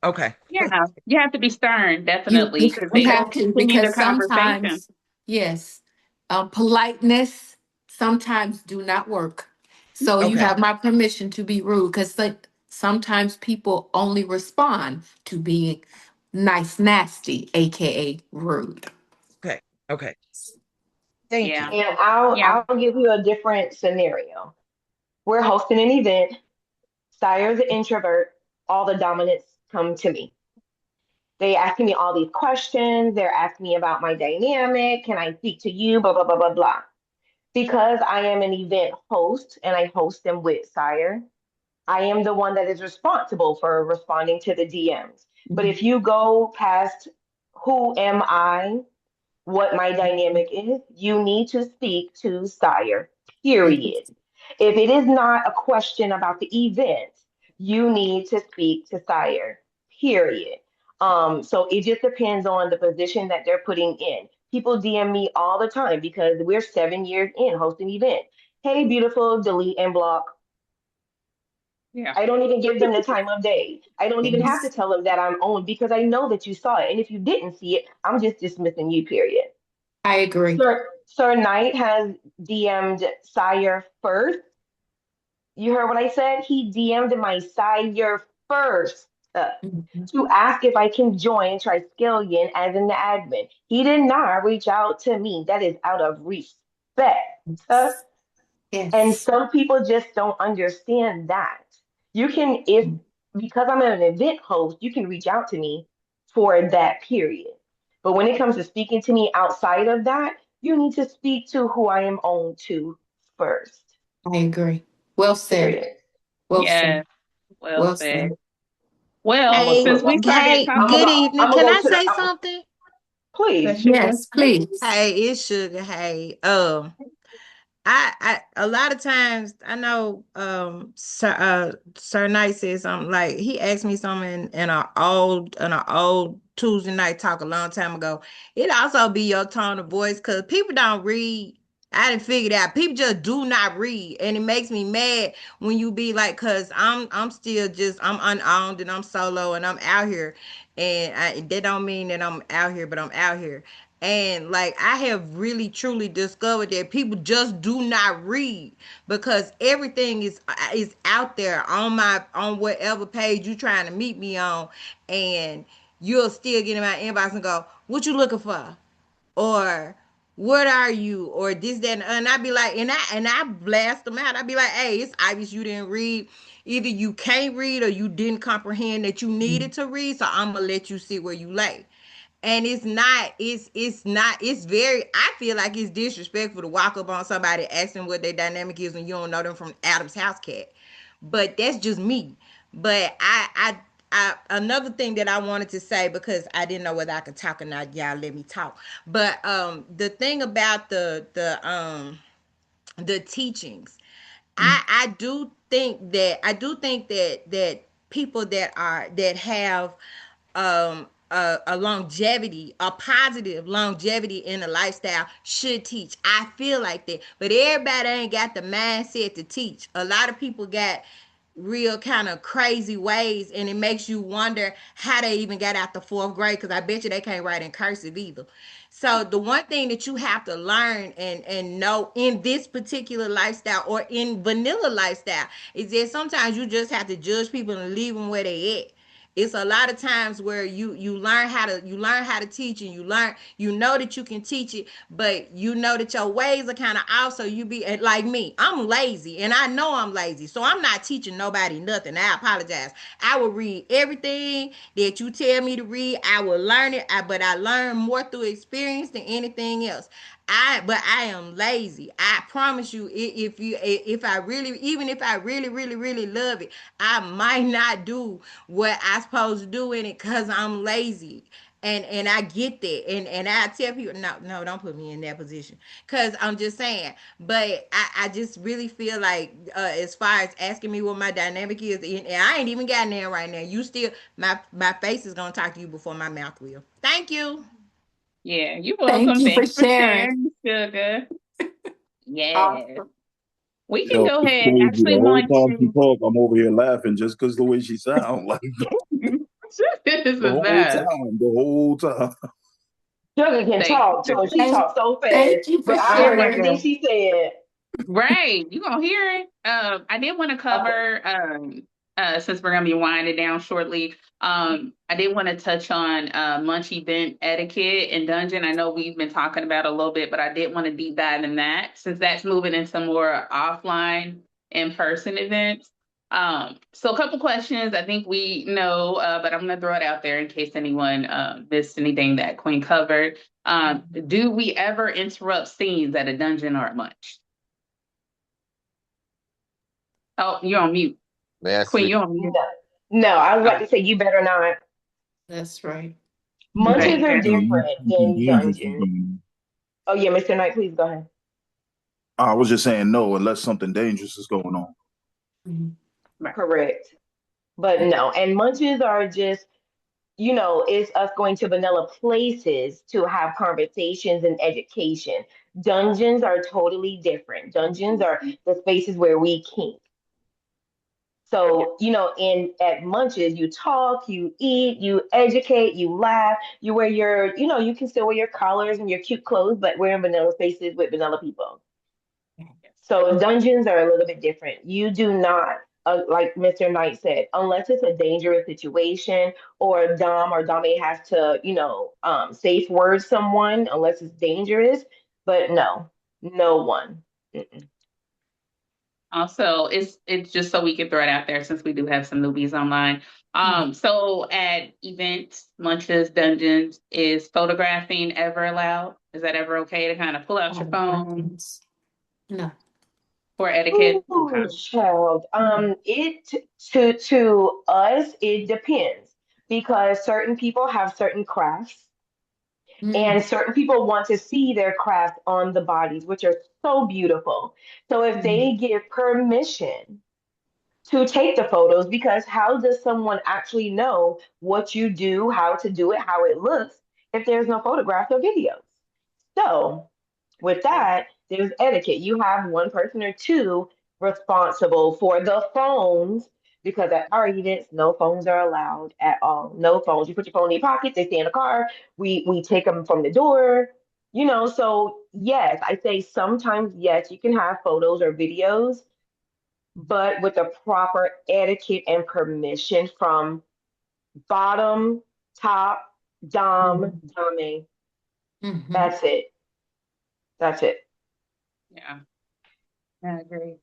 Okay. Yeah, you have to be stern, You definitely, you, because you they have don't to continue the because conversation. sometimes, yes, politeness sometimes do not work. So you Okay. have my permission to be rude because like sometimes people only respond to being nice, nasty, aka rude. Okay. Okay. Thank Yeah. you. And I'll Yeah. I'll give you a different scenario. We're hosting an event. Sire's an introvert. All the dominants come to me. They asking me all these questions. They're asking me about my dynamic. Can I speak to you? Blah blah blah blah blah. Because I am an event host and I host them with Sire, I am the one that is responsible for responding to the DMs. But Mhm. if you go past who am I, what my dynamic is, you need to speak to Sire, period. If it is not a question about the event, you need to speak to Sire, period. So it just depends on the position that they're putting in. People DM me all the time because we're 7 years in hosting events. Hey, beautiful, delete and block. Yeah. I don't even give them the time of day. I don't even have to Yes, tell them that I'm on because I know that you saw it. And if you didn't see it, I'm just dismissing you, period. I agree. Sir Knight has DM'd Sire first. You heard what I said? He DM'd my Sire first Mhm. to ask if I can join Triskelion as an admin. He did not reach out to me. That is out of respect. And Yes. some people just don't understand that. You can, if because I'm an event host, you can reach out to me for that period. But when it comes to speaking to me outside of that, you need to speak to who I am on to first. I agree. Well said. Period. Well Yeah. said. Well Well said. said. Well, I'm Hey, since we gonna started hey, I'm talking, good gonna evening. I'm gonna Can go I to the say something? that please. sugar. Yes, please. Hey, it's Sugar. Hey, I a lot of times I know Sir Knight said something like he asked me something in an old Tuesday night talk a long time ago. It also be your tone of voice because people don't read. I didn't figure it out. People just do not read, and it makes me mad when you be like, "Cause I'm still just I'm unowned and I'm solo and I'm out here, and that don't mean that I'm out here, but I'm out here." And like I have really truly discovered that people just do not read because everything is out there on whatever page you trying to meet me on, and you'll still get in my inbox and go, "What you looking for?" or "What are you?" or this, that, and I'd be like, and I blast them out. I'd be like, "Hey, it's obvious you didn't read. Either you can't read or you didn't comprehend that you needed to read. So I'm gonna let you sit where you lay." And it's very, I feel like it's disrespectful to walk up on somebody asking what their dynamic is when you don't know them from Adam's house cat. But that's just me. But another thing that I wanted to say, because I didn't know whether I could talk or not, y'all let me talk. But the thing about the teachings, I do think that people that have a longevity, a positive longevity in a lifestyle should teach. I feel like that, but everybody ain't got the mindset to teach. A lot of people got real kind of crazy ways, and it makes you wonder how they even got out the fourth grade, because I bet you they can't write in cursive either. So the one thing that you have to learn and know in this particular lifestyle or in vanilla lifestyle is that sometimes you just have to judge people and leave them where they at. It's a lot of times where you learn how to teach, and you know that you can teach it, but you know that your ways are kind of off. So you be like me, I'm lazy, and I know I'm lazy, so I'm not teaching nobody nothing. I apologize. I will read everything that you tell me to read. I will learn it, but I learn more through experience than anything else. I am lazy. I promise you, if I really, even if I really really really love it, I might not do what I supposed to do in it because I'm lazy. And I get that, and I tell people, no, don't put me in that position, because I'm just saying. But I just really feel like, as far as asking me what my dynamic is, and I ain't even gotten there right now. You still, my face is gonna talk to you before my mouth will. Thank you. Yeah, you're Thank welcome. you for Thanks for sharing. sharing, sugar. Yeah. Awesome. We can Yo, go it's ahead and crazy. The actually whole launch time she in. talk, I'm over here laughing just because the way she sound. Like This the is whole bad. time, the whole time. Sugar can Thank talk too. you. She Thank, talks so fast, thank you for but I Oh heard my sharing. everything God. she said. Right. You gonna hear it. I did want to Okay. cover since we're gonna be winding down shortly. I did want to touch on munch event etiquette and dungeon. I know we've been talking about it a little bit, but I did want to deep dive in that since that's moving into more offline in-person events. So a couple questions I think we know, but I'm gonna throw it out there in case anyone missed anything that Queen covered. Do we ever interrupt scenes at a dungeon or a munch? Oh, you're on mute. That's Queen, it. you're on mute. No, no, I was about Oh, to say you better not. That's right. Munches right are there. different Something than dangerous is dungeons. going Oh yeah, Mr. Knight, please go ahead. on. I was just saying no, unless something dangerous is going on. Mhm. Right. Correct. But no, and munches are just, it's us going to vanilla places to have conversations and education. Dungeons are totally different. Dungeons are the spaces where we kink. So, in at munches, you talk, you eat, you educate, you laugh, you wear you can still wear your collars and your cute clothes, but we're in vanilla spaces with vanilla people. So dungeons are a little bit different. You do not, like Mr. Knight said, unless it's a dangerous situation or Dom or Dame has to, safe word someone, unless it's dangerous. But no, no one. Mm-mm. Also, it's just so we can throw it out there since we do have some newbies online. So at events, munches, dungeons, is photographing ever allowed? Is that ever okay to kind of pull out your All phone weapons. No. for etiquette? Ooh, Okay. child. It to us, it depends because certain people have certain crafts. Mm, And certain people want to see their craft on the bodies, which are so beautiful. So if mm, they give permission to take the photos, because how does someone actually know what you do, how to do it, how it looks, if there's no photographs or videos? So with that, there's etiquette. You have one person or two responsible for the phones because at our events, no phones are allowed at all. No phones. You put your phone in your pocket, they stay in the car. We take them from the door. So yes, I say sometimes yes, you can have photos or videos, but with the proper etiquette and permission from bottom, top, dom, mm, dame. mhm. That's it. That's it. Yeah, I agree.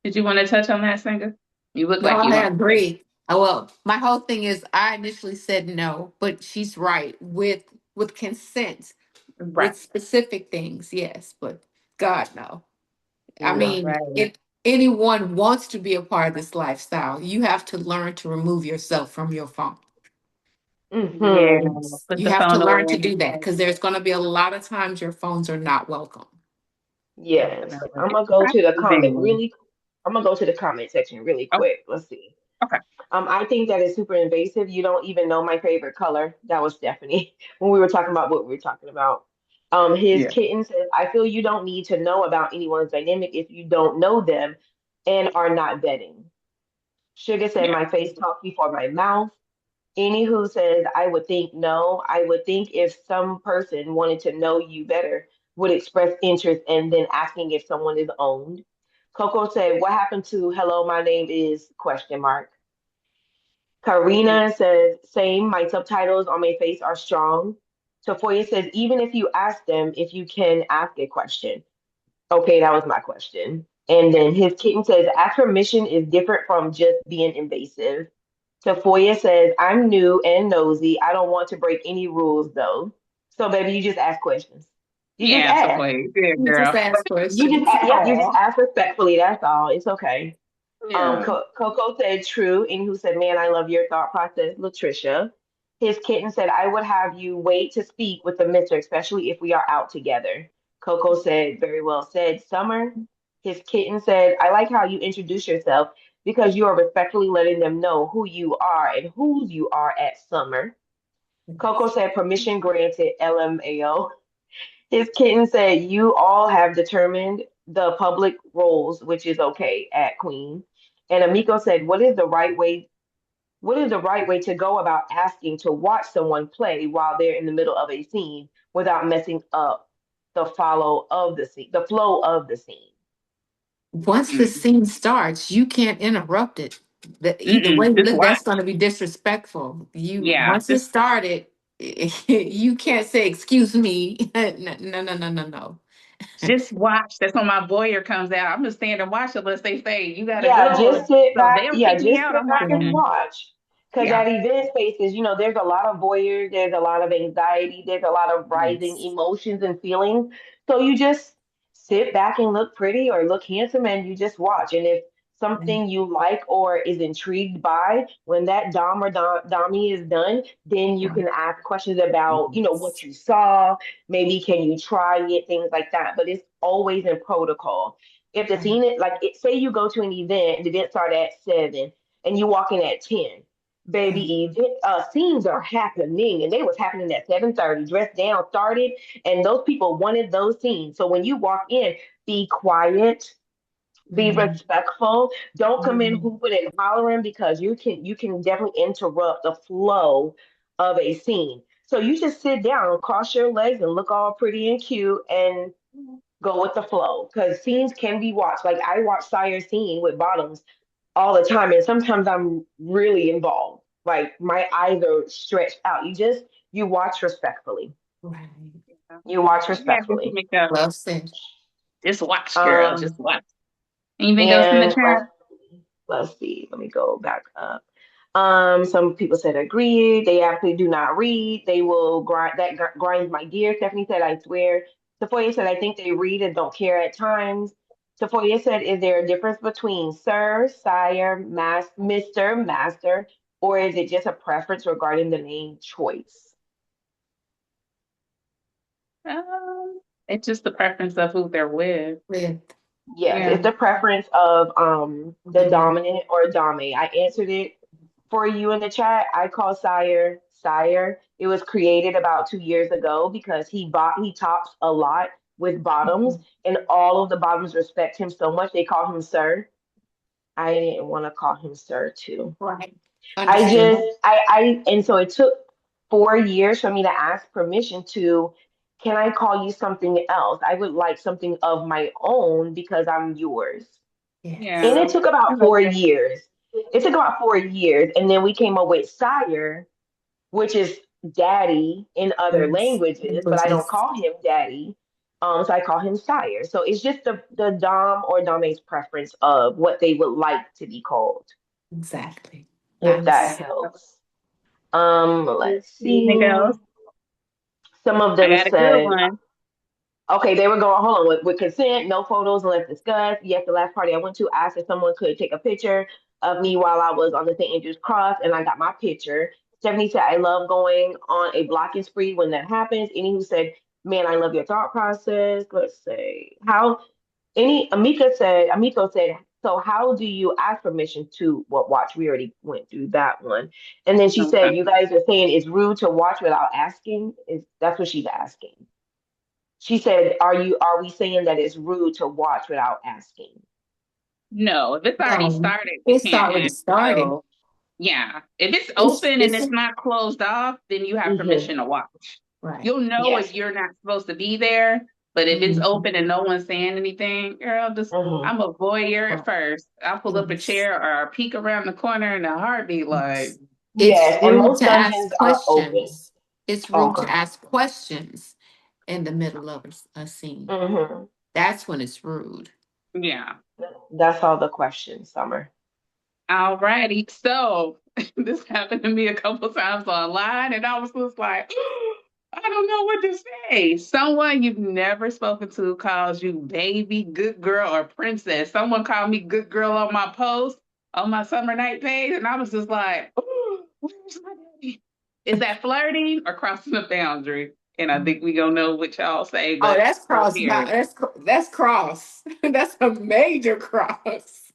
Did you want to touch on that, Singer? You look No, like you I want to. agree. Well, my whole thing is I initially said no, but she's right. With consent, Right. with specific things, yes, but God no. I No. mean, Right. if anyone wants to be a part of this lifestyle, you have to learn to remove yourself from your phone. Yeah. Hmm. Yes. Put You the have to phone learn to away. do that because there's going to be a lot of times your phones are not welcome. Yes. Definitely. I'm gonna go Okay. to the comment Then. really. I'm gonna go to the comment section really Oh, quick. Let's see. okay. I think that is super invasive. You don't even know my favorite color. That was Stephanie when we were talking about what we were talking about. His Yeah. kitten says, I feel you don't need to know about anyone's dynamic if you don't know them and are not vetting. Sugar said, Yeah. my face talk before my mouth. Anywho says, I would think no. I would think if some person wanted to know you better, would express interest and then asking if someone is owned. Coco said, what happened to hello, my name is question mark. Karina says, same, my subtitles on my face are strong. Tafoya says, even if you ask them if you can ask a question. Okay, that was my question. And then his kitten says, affirmation is different from just being invasive. Tafoya says, I'm new and nosy. I don't want to break any rules though. So baby, you just ask questions. You just Yeah, so ask. play. Good You just girl. ask You just questions. yep, you just Aw. ask respectfully. That's all. It's okay. Yeah. Coco said true, and who said, "Man, I love your thought process, Latricia." His kitten said, "I would have you wait to speak with the Mister, especially if we are out together." Coco said, "Very well said, Summer." His kitten said, "I like how you introduce yourself because you are respectfully letting them know who you are and whose you are at Summer." Coco said, "Permission granted, LMAO." His kitten said, "You all have determined the public roles, which is okay at Queen." And Amiko said, "What is the right way? What is the right way to go about asking to watch someone play while they're in the middle of a scene without messing up the flow of the scene?" Once the Mm. scene starts, you can't interrupt it. Either way Mm-mm. you Just look, that's watch. going to be disrespectful. You Yeah. once it started, you can't say excuse me. No, no, no, no, no, no. Just watch. That's when my voyeur comes out. I'm just standing and watch unless they say you gotta Yeah, go. just sit So back. they don't Yeah, kick me just out. sit I'm back and watching. watch. Because Yeah. at event spaces, there's a lot of voyeurs, there's a lot of anxiety, there's a lot of rising Yes. emotions and feelings. So you just sit back and look pretty or look handsome and you just watch. And if something you like or is intrigued by, when that Dommy is done, then you Right. can ask questions about, what Yes. you saw. Maybe can you try it, things like that. But it's always in protocol. If the Right. scene is like, say you go to an event, the event started at 7 and you walk in at 10. Right. Baby, event scenes are happening, and they was happening at 7:30. Dress down started, and those people wanted those scenes. So when you walk in, be quiet, be Mhm. respectful. Don't come in Mhm. hooping and hollering because you can definitely interrupt the flow of a scene. So you just sit down, cross your legs, and look all pretty and cute, and go with the flow because scenes can be watched. Like I watch Sire's scene with Bottoms all the time, and sometimes I'm really involved. Like my eyes are stretched out. You watch respectfully. Right. You watch Yeah, just respectfully. make up. Well said. Just watch, girl. Um, Just watch. Anything else in the and chat? let's see. Let me go back up. Some people said agree. They actually do not read. They will grind. That grinds my gears. Stephanie said, I swear. Sephora said, I think they read and don't care at times. Sephora said, is there a difference between sir, sire, Mr., master, or is it just a preference regarding the name choice? It's just the preference of who they're with. With Yes, Yeah. it's the preference of the the man. dominant or dame. I answered it for you in the chat. I call Sire Sire. It was created about 2 years ago because he tops a lot with bottoms, Mhm. and all of the bottoms respect him so much they call him Sir. I didn't want to call him Sir too. Right. I Understood. just I and so it took 4 years for me to ask permission to, can I call you something else? I would like something of my own because I'm yours. And Yes. it Yeah. took about That's four okay. years. It took about 4 years. And then we came up with sire, which is daddy in other Yes. languages, but I don't Languages. call him daddy. So I call him sire. So it's just the dom or dame's preference of what they would like to be called, Exactly. if that Nice. helps. Let's Anything see. else? Some of I them got a good said, one. okay, they were going, hold on, with consent, no photos unless discussed. Yes, the last party I went to asked if someone could take a picture of me while I was on the St. Andrew's Cross, and I got my picture. Stephanie said, I love going on a blocking spree when that happens. Any who said, man, I love your thought process. Let's say, Amiko said, so how do you ask permission to what watch? We already went through that one. And then she Okay. said, you guys are saying it's rude to watch without asking. That's what she's asking. She said, are we saying that it's rude to watch without asking? No, if it's already No, started, we it's can't already have started. no. Yeah. If it's It's open and it's it's not closed off, then you have Mm-hmm. permission to watch. right. You'll know if Yes. you're not supposed to be there, but if it's Mhm. open and no one's saying anything, girl, just Mm-hmm. I'm a voyeur at Right. first. I'll pull up a Yes. chair or peek around the corner in a heartbeat, like, Yes. It's Yes, and rude most to ask dungeons are open. questions. It's Oh, rude go to ahead. ask questions in the middle of a scene. Mm-hmm. That's when it's rude. yeah. That's all the questions, Summer. Alrighty. So this happened to me a couple times online, and I was just like, I don't know what to say. Someone you've never spoken to calls you baby, good girl, or princess. Someone called me good girl on my post on my summer night page, and I was just like, where's my daddy? Is that flirting or crossing the boundary? And I think we gonna know what y'all say, Oh, but that's we'll cross. hear it. That's cross. That's a major cross.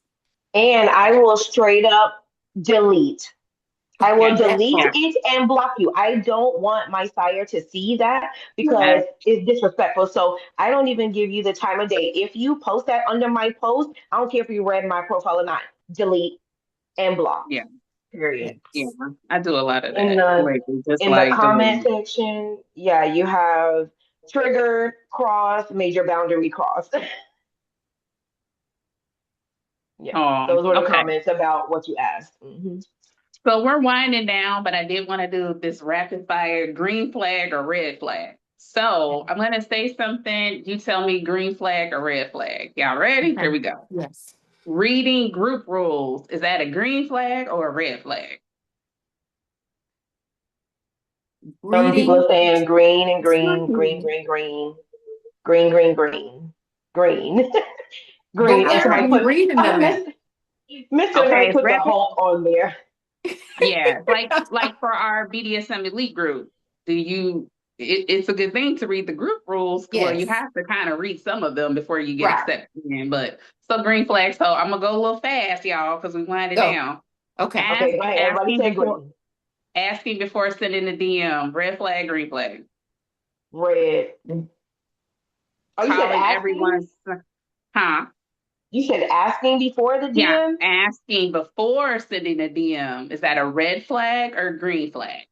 And I will straight up delete. I will Okay, that delete Yeah, part. it and block you. I don't want my sire to see that because yeah, it's disrespectful. So I don't even give you the time of day. If you post that under my post, I don't care if you read my profile or not. Delete and block. yeah, Period. yeah. Yes. I do a lot of In that the lately, just in the like comment deleting. section, yeah, you have trigger cross, major boundary cross. Yeah, those were the Okay. comments about what you asked. Hmm. So we're winding down, but I did want to do this rapid fire green flag or red flag. So I'm going to say something. You tell me green flag or red flag. Y'all ready? Okay. Here we go. Yes. Reading group rules. Is that a green flag or a red flag? Some people Reading. are saying green and green, green, Green. green, green, green, green, green, green, But green. And where are somebody you put reading them at? Mr. Okay, Knight it's put the red. Hulk on there. Yeah, like for our BDSM elite group, do you? It's a good thing to read the group rules. Well, you Yes. have to kind of read some of them before you get Right. accepted in. But so green flag. So I'm gonna go a little fast, y'all, because we wind it Go. down. Okay. Okay, go ahead. Everybody Asking say before green. asking before sending a DM. Red flag, green flag. Red. Oh, you said Calling asking? everyone's huh? You said asking before the Yeah, DM? asking before sending a DM. Is that a red flag or green flag?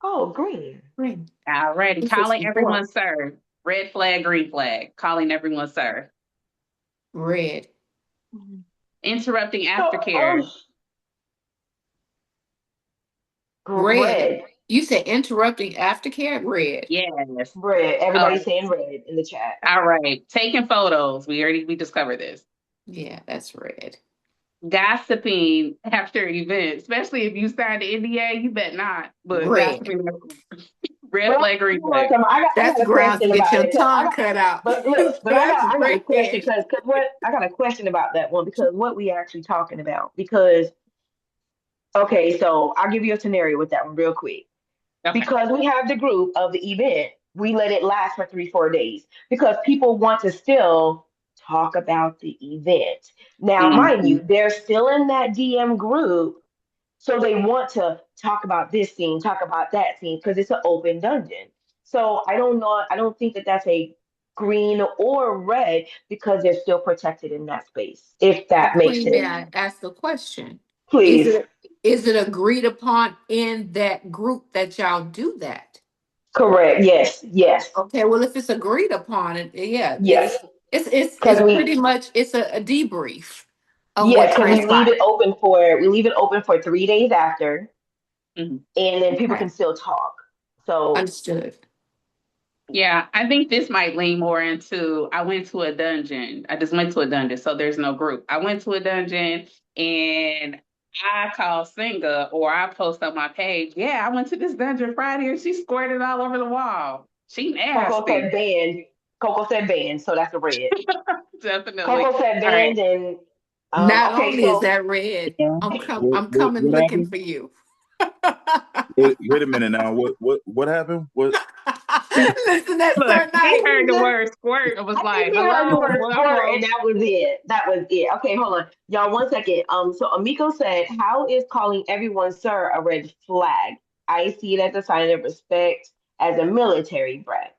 Oh, green. Green. Alrighty, This is calling before. everyone sir. Red flag, green flag. Calling everyone sir. Red. Interrupting So, aftercare. Red. red. You said interrupting aftercare? Red. Yes. Red. Uh, Everybody's saying red in the chat. all right. Taking photos. We discovered this. Yeah, that's red. Gossiping after an event, especially if you signed the NDA, you bet not. But Red. gossiping, red But flag, green hold on, flag. Summer. I That's got a grounds to question get about your it. 'Cause tongue cut out. but look, but That's I got a question red. because what I got a question about that one because what we actually talking about because okay, so I'll give you a scenario with that one real quick. Okay. Because we have the group of the event, we let it last for 3, 4 days because people want to still talk about the event. Now, mind Hmm. you, they're still in that DM group, so they want to talk about this scene, talk about that scene because it's an open dungeon. So I don't know, I don't think that that's a green or red because they're still protected in that space, if So that makes Queen, may sense. I ask a question? Is Please. it agreed upon in that group that y'all do that? Correct. Yes. Yes. Okay, well, if it's agreed upon, yeah, Yes. it's Because we pretty much it's a debrief of what Yes, because we leave it transpired. open for 3 days after, Hmm. and then people Okay, can still talk. So understood. Yeah, I think this might lean more into I went to a dungeon. I just went to a dungeon, so there's no group. I went to a dungeon and I call Senga or I post on my page, yeah, I went to this dungeon Friday and she squirted all over the wall. She Coco said nasty. banned. Coco said banned, so that's a red. Definitely. Coco said All right. banned, and Not okay, only is so that red, Yeah. I'm coming What looking happened? for you. Wait a minute now. What happened? What? Listen, that's Look, Sir he Knight. heard the word squirt and was I think like, we heard the hello, word well, I'm squirt, and lost. that was it. That was it. Okay, hold on, y'all. 1 second. So Amiko said, "How is calling everyone sir a red flag? I see it as a sign of respect as a military brat."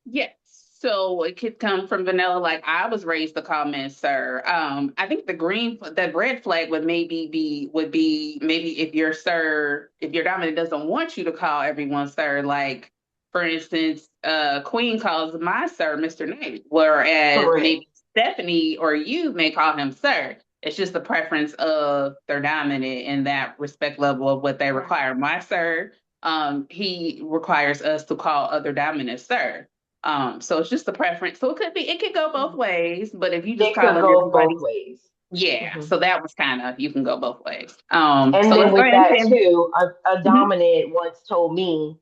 Yes. So it could come from vanilla. Like I was raised to call men sir. I think the red flag would maybe maybe if if your dominant doesn't want you to call everyone sir. Like for instance, Queen calls my sir Mr. Knight, whereas Correct. maybe Stephanie or you may call him sir. It's just the preference of their dominant and that respect level of what they require. My sir, he requires us to call other dominants sir. So it's just a preference. So it could go both ways, but if you just It could calling go everybody, both ways. yeah. Mhm. So that was kind of you can go both ways. And So then let's go with ahead and that pin. too, a Mhm. dominant once told me,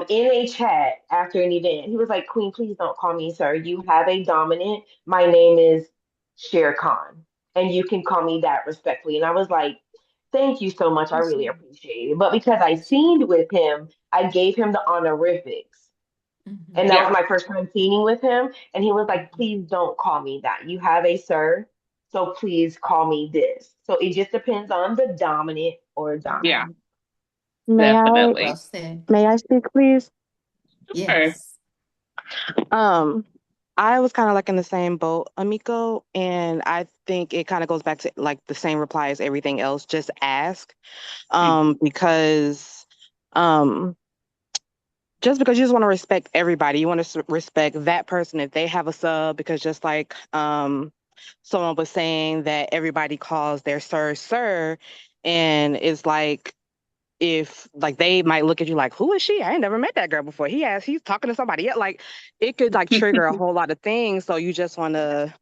in a chat after an event, he was like, "Queen, please don't call me sir. You have a dominant. My name is Shere Khan, and you can call me that respectfully." And I was like, "Thank you so much. I really appreciate it." But because I scened with him, I gave him the honorifics. And that was Yeah, my first time scening with him. And he was like, "Please don't call me that. You have a sir. So please call me this." So it just depends on the dominant or yeah, dominant. May I Well definitely. said. may I speak, please? Sure. Yes. Um, I was kind of like in the same boat, Amico, and I think it kind of goes back to like the same reply as everything else. Just ask. Because um just because you just want to respect everybody, you want to respect that person if they have a sub, because just like someone was saying that everybody calls their sir, and it's like if like they might look at you like, who is she? I ain't never met that girl before. He's talking to somebody else. Like it could like trigger a whole lot of things. So you just want to,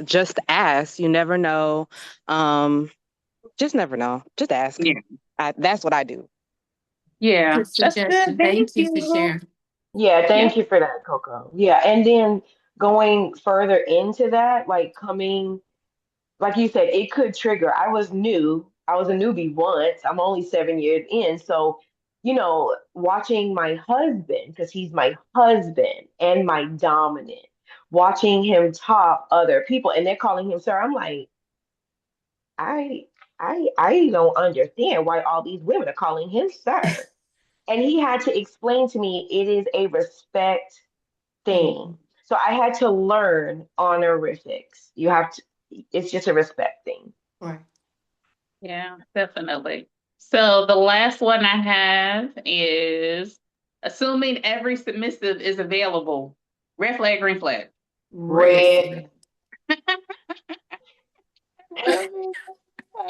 just ask. You never know. Um, just never know. Just ask. Yeah, That's what I do. yeah. Good That's good. suggestion. Thank Thank you for you. sharing. Yeah, Yeah. thank you for that, Coco. Yeah, and then going further into that, like coming, like you said, it could trigger. I was new. I was a newbie once. I'm only 7 years in. So, watching my husband, because he's my husband and my dominant, watching him top other people and they're calling him sir. I'm like, I I don't understand why all these women are calling him sir. And he had to explain to me it is a respect thing. Mhm. So I had to learn honorifics. You have to, it's just a respect thing. Right. Yeah, definitely. So the last one I have is assuming every submissive is available. Red flag, green flag. Red Red. flag.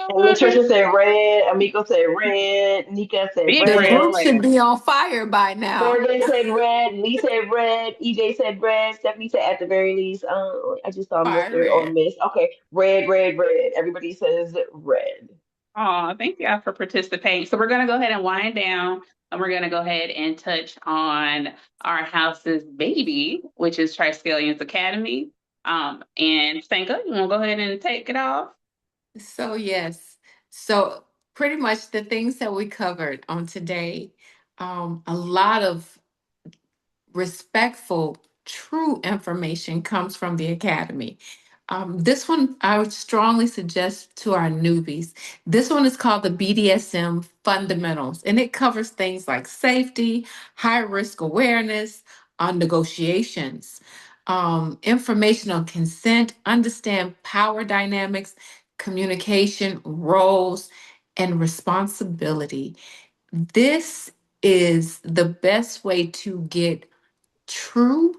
And Latricia said red. Amico said red. Nika said Big The red red. group should flag. be on fire by now. Morgan said red. Lee said red. EJ said red. Stephanie said at the very least. I just saw Fire Mr. or red. Miss. Okay, red, red, red. Everybody says red. Oh, thank you all for participating. So we're going to go ahead and wind down, and we're going to go ahead and touch on our house's baby, which is Triskelions Academy. And Senka, you want to go ahead and take it off? So yes. So pretty much the things that we covered on today, a lot of respectful, true information comes from the academy. This one I would strongly suggest to our newbies. This one is called the BDSM Fundamentals, and it covers things like safety, high risk awareness, on negotiations, information on consent, understand power dynamics, communication, roles, and responsibility. This is the best way to get true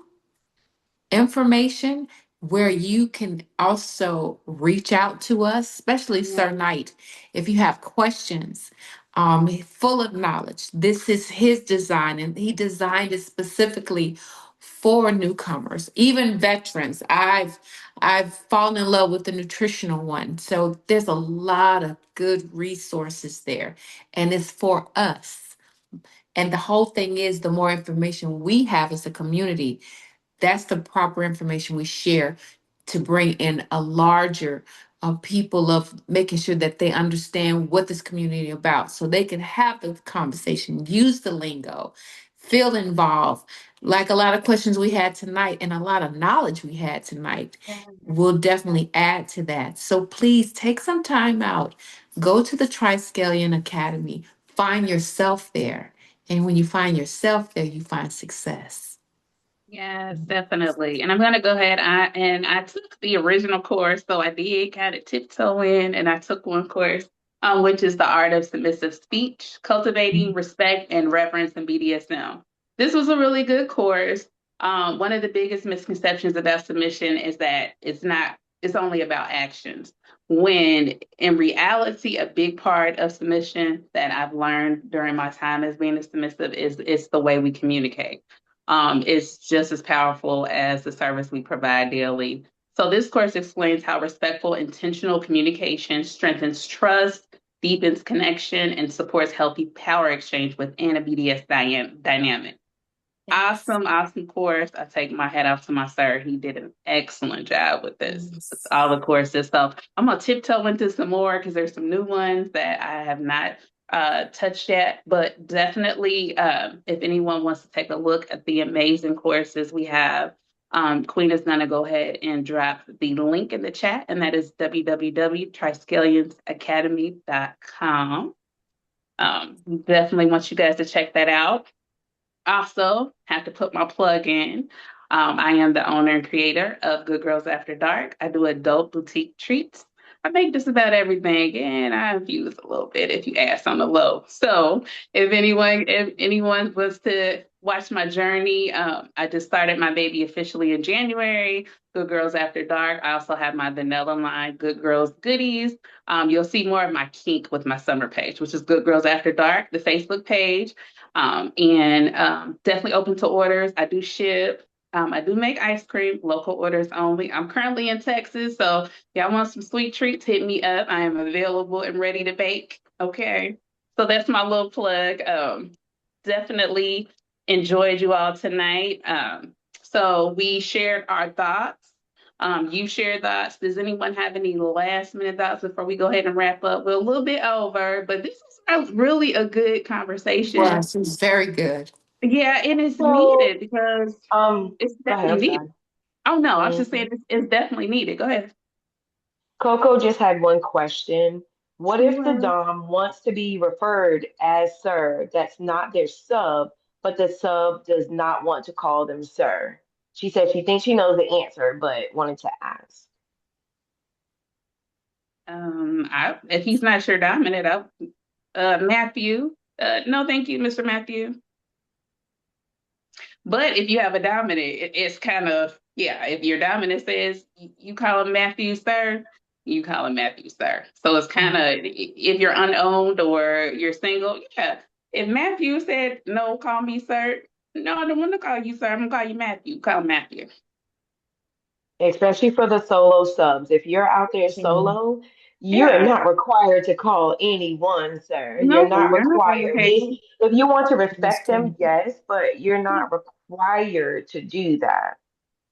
information where you can also reach out to us, especially Sir Knight, if you have questions. Full of knowledge. This is his design, and he designed it specifically for newcomers, even veterans. I've fallen in love with the nutritional one. So there's a lot of good resources there, and it's for us. And the whole thing is the more information we have as a community, that's the proper information we share to bring in a larger people of making sure that they understand what this community is about so they can have the conversation, use the lingo, feel involved. Like a lot of questions we had tonight and a lot of knowledge we had tonight will definitely add to that. So please take some time out, go to the Triskelion Academy, find yourself there. And when you find yourself there, you find success. Yes, definitely. And I'm gonna go ahead. I took the original course, so I did kind of tiptoe in, and I took one course, which is the art of submissive speech, cultivating respect and reverence in BDSM. This was a really good course. One of the biggest misconceptions about submission is that it's only about actions. When in reality, a big part of submission that I've learned during my time as being a submissive is the way we communicate. Is just as powerful as the service we provide daily. So, this course explains how respectful, intentional communication strengthens trust, deepens connection, and supports healthy power exchange within a dynamic. Yes. Awesome, awesome course. I take my hat off to my sir. He did an excellent job with this, with Yes. all the courses. So I'm gonna tiptoe into some more because there's some new ones that I have not touched yet. But definitely, if anyone wants to take a look at the amazing courses we have, Queen is gonna go ahead and drop the link in the chat, and that is www.triskelionsacademy.com. Definitely want you guys to check that out. Also, have to put my plug in. I am the owner and creator of Good Girls After Dark. I do adult boutique treats. I make just about everything, and I infuse a little bit if you ask on the low. So, if anyone was to watch my journey, I just started my baby officially in January. Good Girls After Dark. I also have my vanilla line, Good Girls Goodies. You'll see more of my kink with my summer page, which is Good Girls After Dark, the Facebook page. And definitely open to orders. I do ship. I do make ice cream, local orders only. I'm currently in Texas, so if y'all want some sweet treats, hit me up. I am available and ready to bake. Okay. So that's my little plug. Definitely enjoyed you all tonight. So we shared our thoughts. You shared thoughts. Does anyone have any last minute thoughts before we go ahead and wrap up? We're a little bit over, but this is really a good conversation. Yes, it's very good. Yeah, and it's So, needed because it's go ahead. definitely I'm needed. sorry. Oh no, I was just Mhm. saying it's definitely needed. Go ahead. Coco just had one question. What if the Sure. Dom wants to be referred as sir? That's not their sub, but the sub does not want to call them sir. She said she thinks she knows the answer, but wanted to ask. If he's not sure dominant, Matthew. No, thank you, Mr. Matthew. But if you have a dominant, it's kind of, yeah, if your dominant says you call him Matthew, sir, you call him Matthew, sir. So it's kind of, if you're unowned or you're single, yeah. If Matthew said, no, call me sir, no, I don't want to call you sir. I'm going to call you Matthew. Call Matthew. Especially for the solo subs. If you're out there Mhm. solo, you're Yeah. not required to call anyone, sir. You're No, not you're not required. obligated. If you want to That's respect them, good. yes, but you're not required to do that.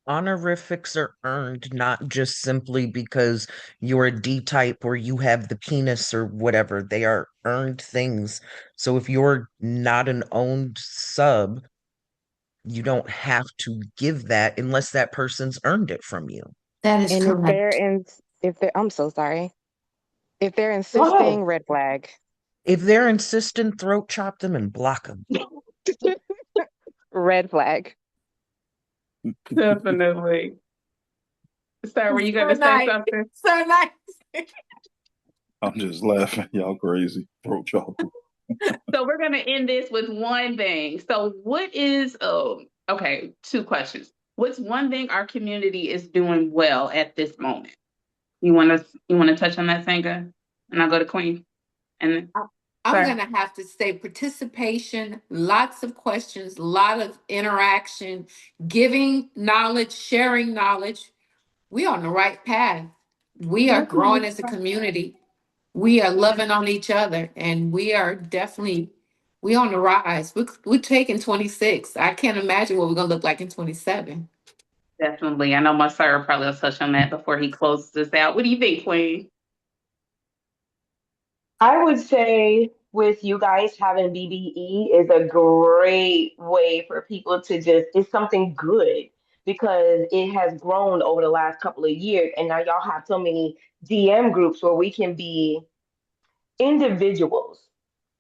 Honorifics are earned not just simply because you're a D type or you have the penis or whatever. They are earned things. So if you're not an owned sub, you don't have to give that unless that person's earned it from you. That is And correct. if they're, I'm so sorry. If they're Go ahead. insisting, red flag. If they're insistent, throat chop them and block them. Red flag. Definitely. Sir, were you going So to say nice. something? So nice. I'm just laughing. Y'all crazy. Throat chopper. So we're going to end this with one thing. So what is, okay, two questions. What's one thing our community is doing well at this moment? You want to touch on that, Senga? And I'll go to Queen. And I'm sir. going to have to say participation, lots of questions, a lot of interaction, giving knowledge, sharing knowledge. We're on the right path. We are growing Definitely. as a community. We are loving on each other, and we are definitely we on the rise. We're taking 26. I can't imagine what we're gonna look like in 27. Definitely. I know my sir probably will touch on that before he closes this out. What do you think, Queen? I would say with you guys having BBE is a great way for people to just, it's something good because it has grown over the last couple of years. And now y'all have so many DM groups where we can be individuals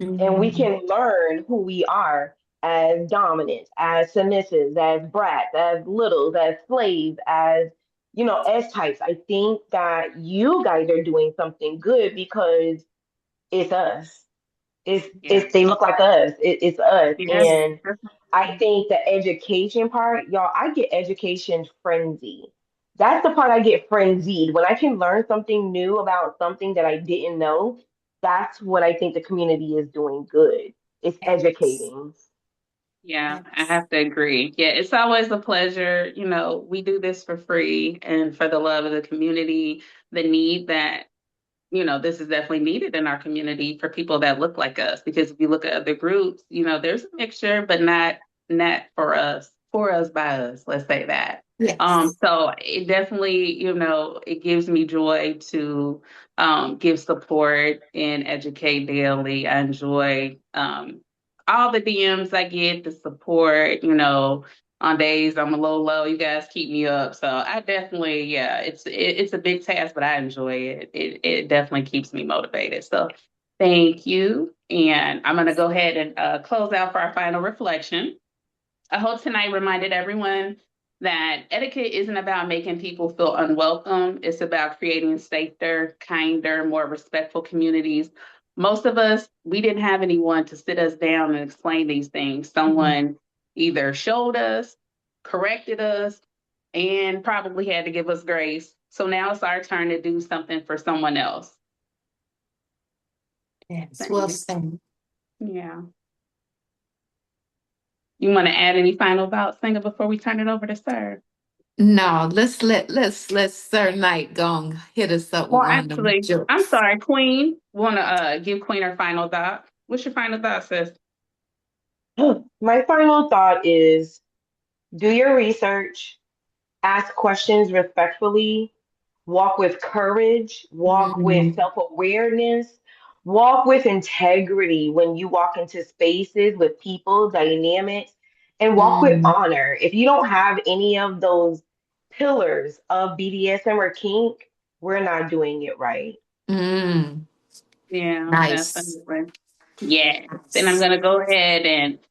and we Mhm. can learn who we are as dominants, as submissives, as brats, as littles, as slaves, as S types. I think that you guys are doing something good because it's us. Yeah. It's they look like us. It's us. Yeah. And I think the education part, y'all, I get education frenzy. That's the part I get frenzied. When I can learn something new about something that I didn't know, that's what I think the community is doing good. It's Yes. educating. Yeah, I Yes. have to agree. Yeah, it's always a pleasure. We do this for free and for the love of the community, the need that this is definitely needed in our community for people that look like us. Because if you look at other groups, there's a mixture, but not for us by us. Let's say that. Yes. So it definitely, it gives me joy to give support and educate daily. I enjoy all the DMs I get, the support. On days I'm a little low, you guys keep me up. So I definitely, yeah, it's a big task, but I enjoy it. It definitely keeps me motivated. So thank you. And I'm gonna go ahead and close out for our final reflection. I hope tonight reminded everyone that etiquette isn't about making people feel unwelcome. It's about creating safer, kinder, more respectful communities. Most of us, we didn't have anyone to sit us down and explain these things. Mhm. Someone either showed us, corrected us, and probably had to give us grace. So now it's our turn to do something for someone else. Yes. Well said. Yeah. You want to add any final thoughts, Singer, before we turn it over to Sir? No, let's Sir Knight go and hit us up with Well, one of them actually, I'm jokes. sorry, Queen. Want to give Queen her final thought? What's your final thought, sis? My final thought is do your research, ask questions respectfully, walk with courage, walk with Mm, self awareness, walk with integrity when you walk into spaces with people, dynamics, and walk with mm, honor. If you don't have any of those pillars of BDSM or kink, we're not doing it right. mm. Yeah, Nice. definitely. Yes. And I'm Nice. going to go ahead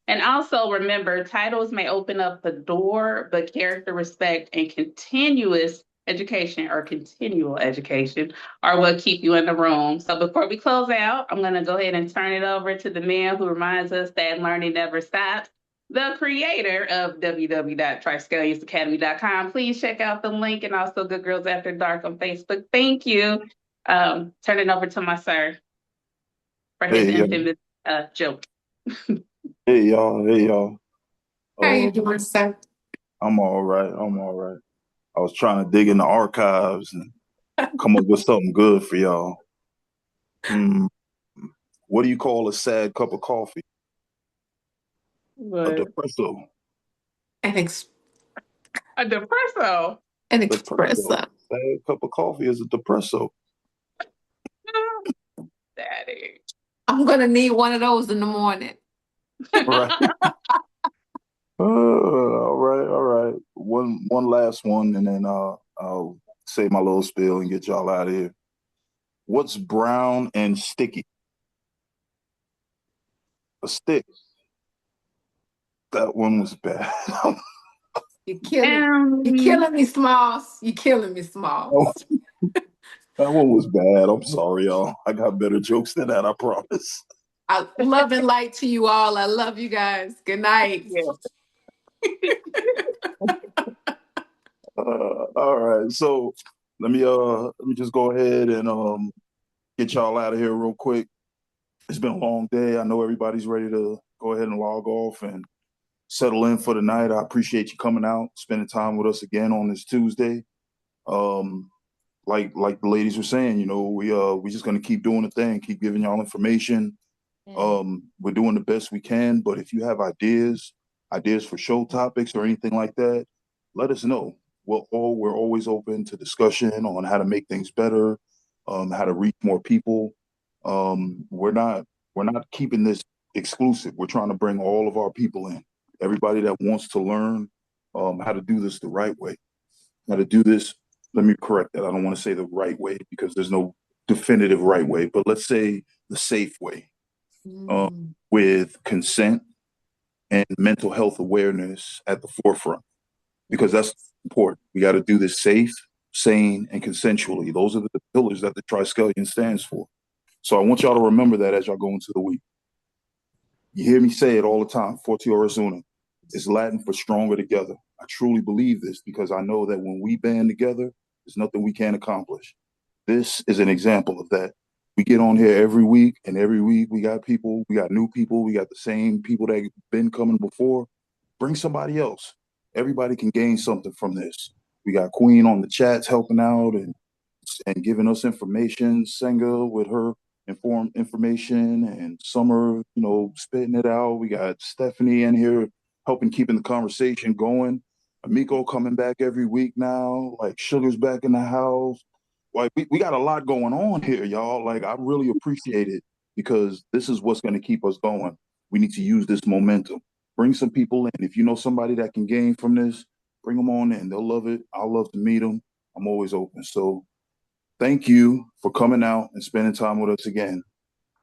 and also remember titles may open up the door, but character respect and continuous education or continual education are what keep you in the room. So before we close out, I'm going to go ahead and turn it over to the man who reminds us that learning never stops. The creator of www.triskellionsacademy.com. Please check out the link and also Good Girls After Dark on Facebook. Thank you. Turn it over to my sir for his Hey, infamous joke. hey, y'all. How you Um, doing, sir? I'm all right. I'm all right. I was trying to dig in the archives and come up with something good for y'all. Hmm. What do you call a sad cup of coffee? A What? depresso. An ex A depresso. an Depresso. espresso. Sad cup of coffee is a depresso. Daddy. I'm gonna need one of those in the morning. Right. All right. All right. One last one, and then I'll say my little spiel and get y'all out of here. What's brown and sticky? A stick. That one was bad. You're killing, you're um, killing me, Smalls. You're killing me, Smalls. That one was bad. I'm sorry, y'all. I got better jokes than that, I promise. I love and light to you all. I love you guys. Good night. yeah. All right. So let me just go ahead and get y'all out of here real quick. It's been a long day. I know everybody's ready to go ahead and log off and settle in for the night. I appreciate you coming out, spending time with us again on this Tuesday. Um, like the ladies were saying, we just gonna keep doing the thing, keep giving y'all information. Yeah. We're doing the best we can, but if you have ideas for show topics or anything like that, let us know. We're always open to discussion on how to make things better, how to reach more people. We're not keeping this exclusive. We're trying to bring all of our people in, everybody that wants to learn how to do this the right way. How to do this. Let me correct that. I don't want to say the right way because there's no definitive right way, but let's say the safe way, Mm, with consent and mental health awareness at the forefront, because that's important. We got to do this safe, sane, and consensually. Those are the pillars that the Triskelion stands for. So I want y'all to remember that as y'all go into the week. You hear me say it all the time, Forti Oris Una. It's Latin for stronger together. I truly believe this because I know that when we band together, there's nothing we can't accomplish. This is an example of that. We get on here every week, and every week we got people, we got new people, we got the same people that have been coming before. Bring somebody else. Everybody can gain something from this. We got Queen on the chats helping out and giving us information. Senga with her informed information, and Summer, spitting it out. We got Stephanie in here helping keeping the conversation going. Amiko coming back every week now. Like Sugar's back in the house. Like we got a lot going on here, y'all. Like I really appreciate it because this is what's going to keep us going. We need to use this momentum. Bring some people in. If you know somebody that can gain from this, bring them on in. They'll love it. I'll love to meet them. I'm always open. So thank you for coming out and spending time with us again.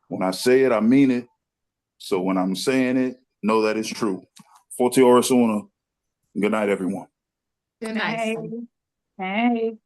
When I say it, I mean it. So when I'm saying it, know that it's true. Forti Oris Una. Good night, everyone. Good night. Hey.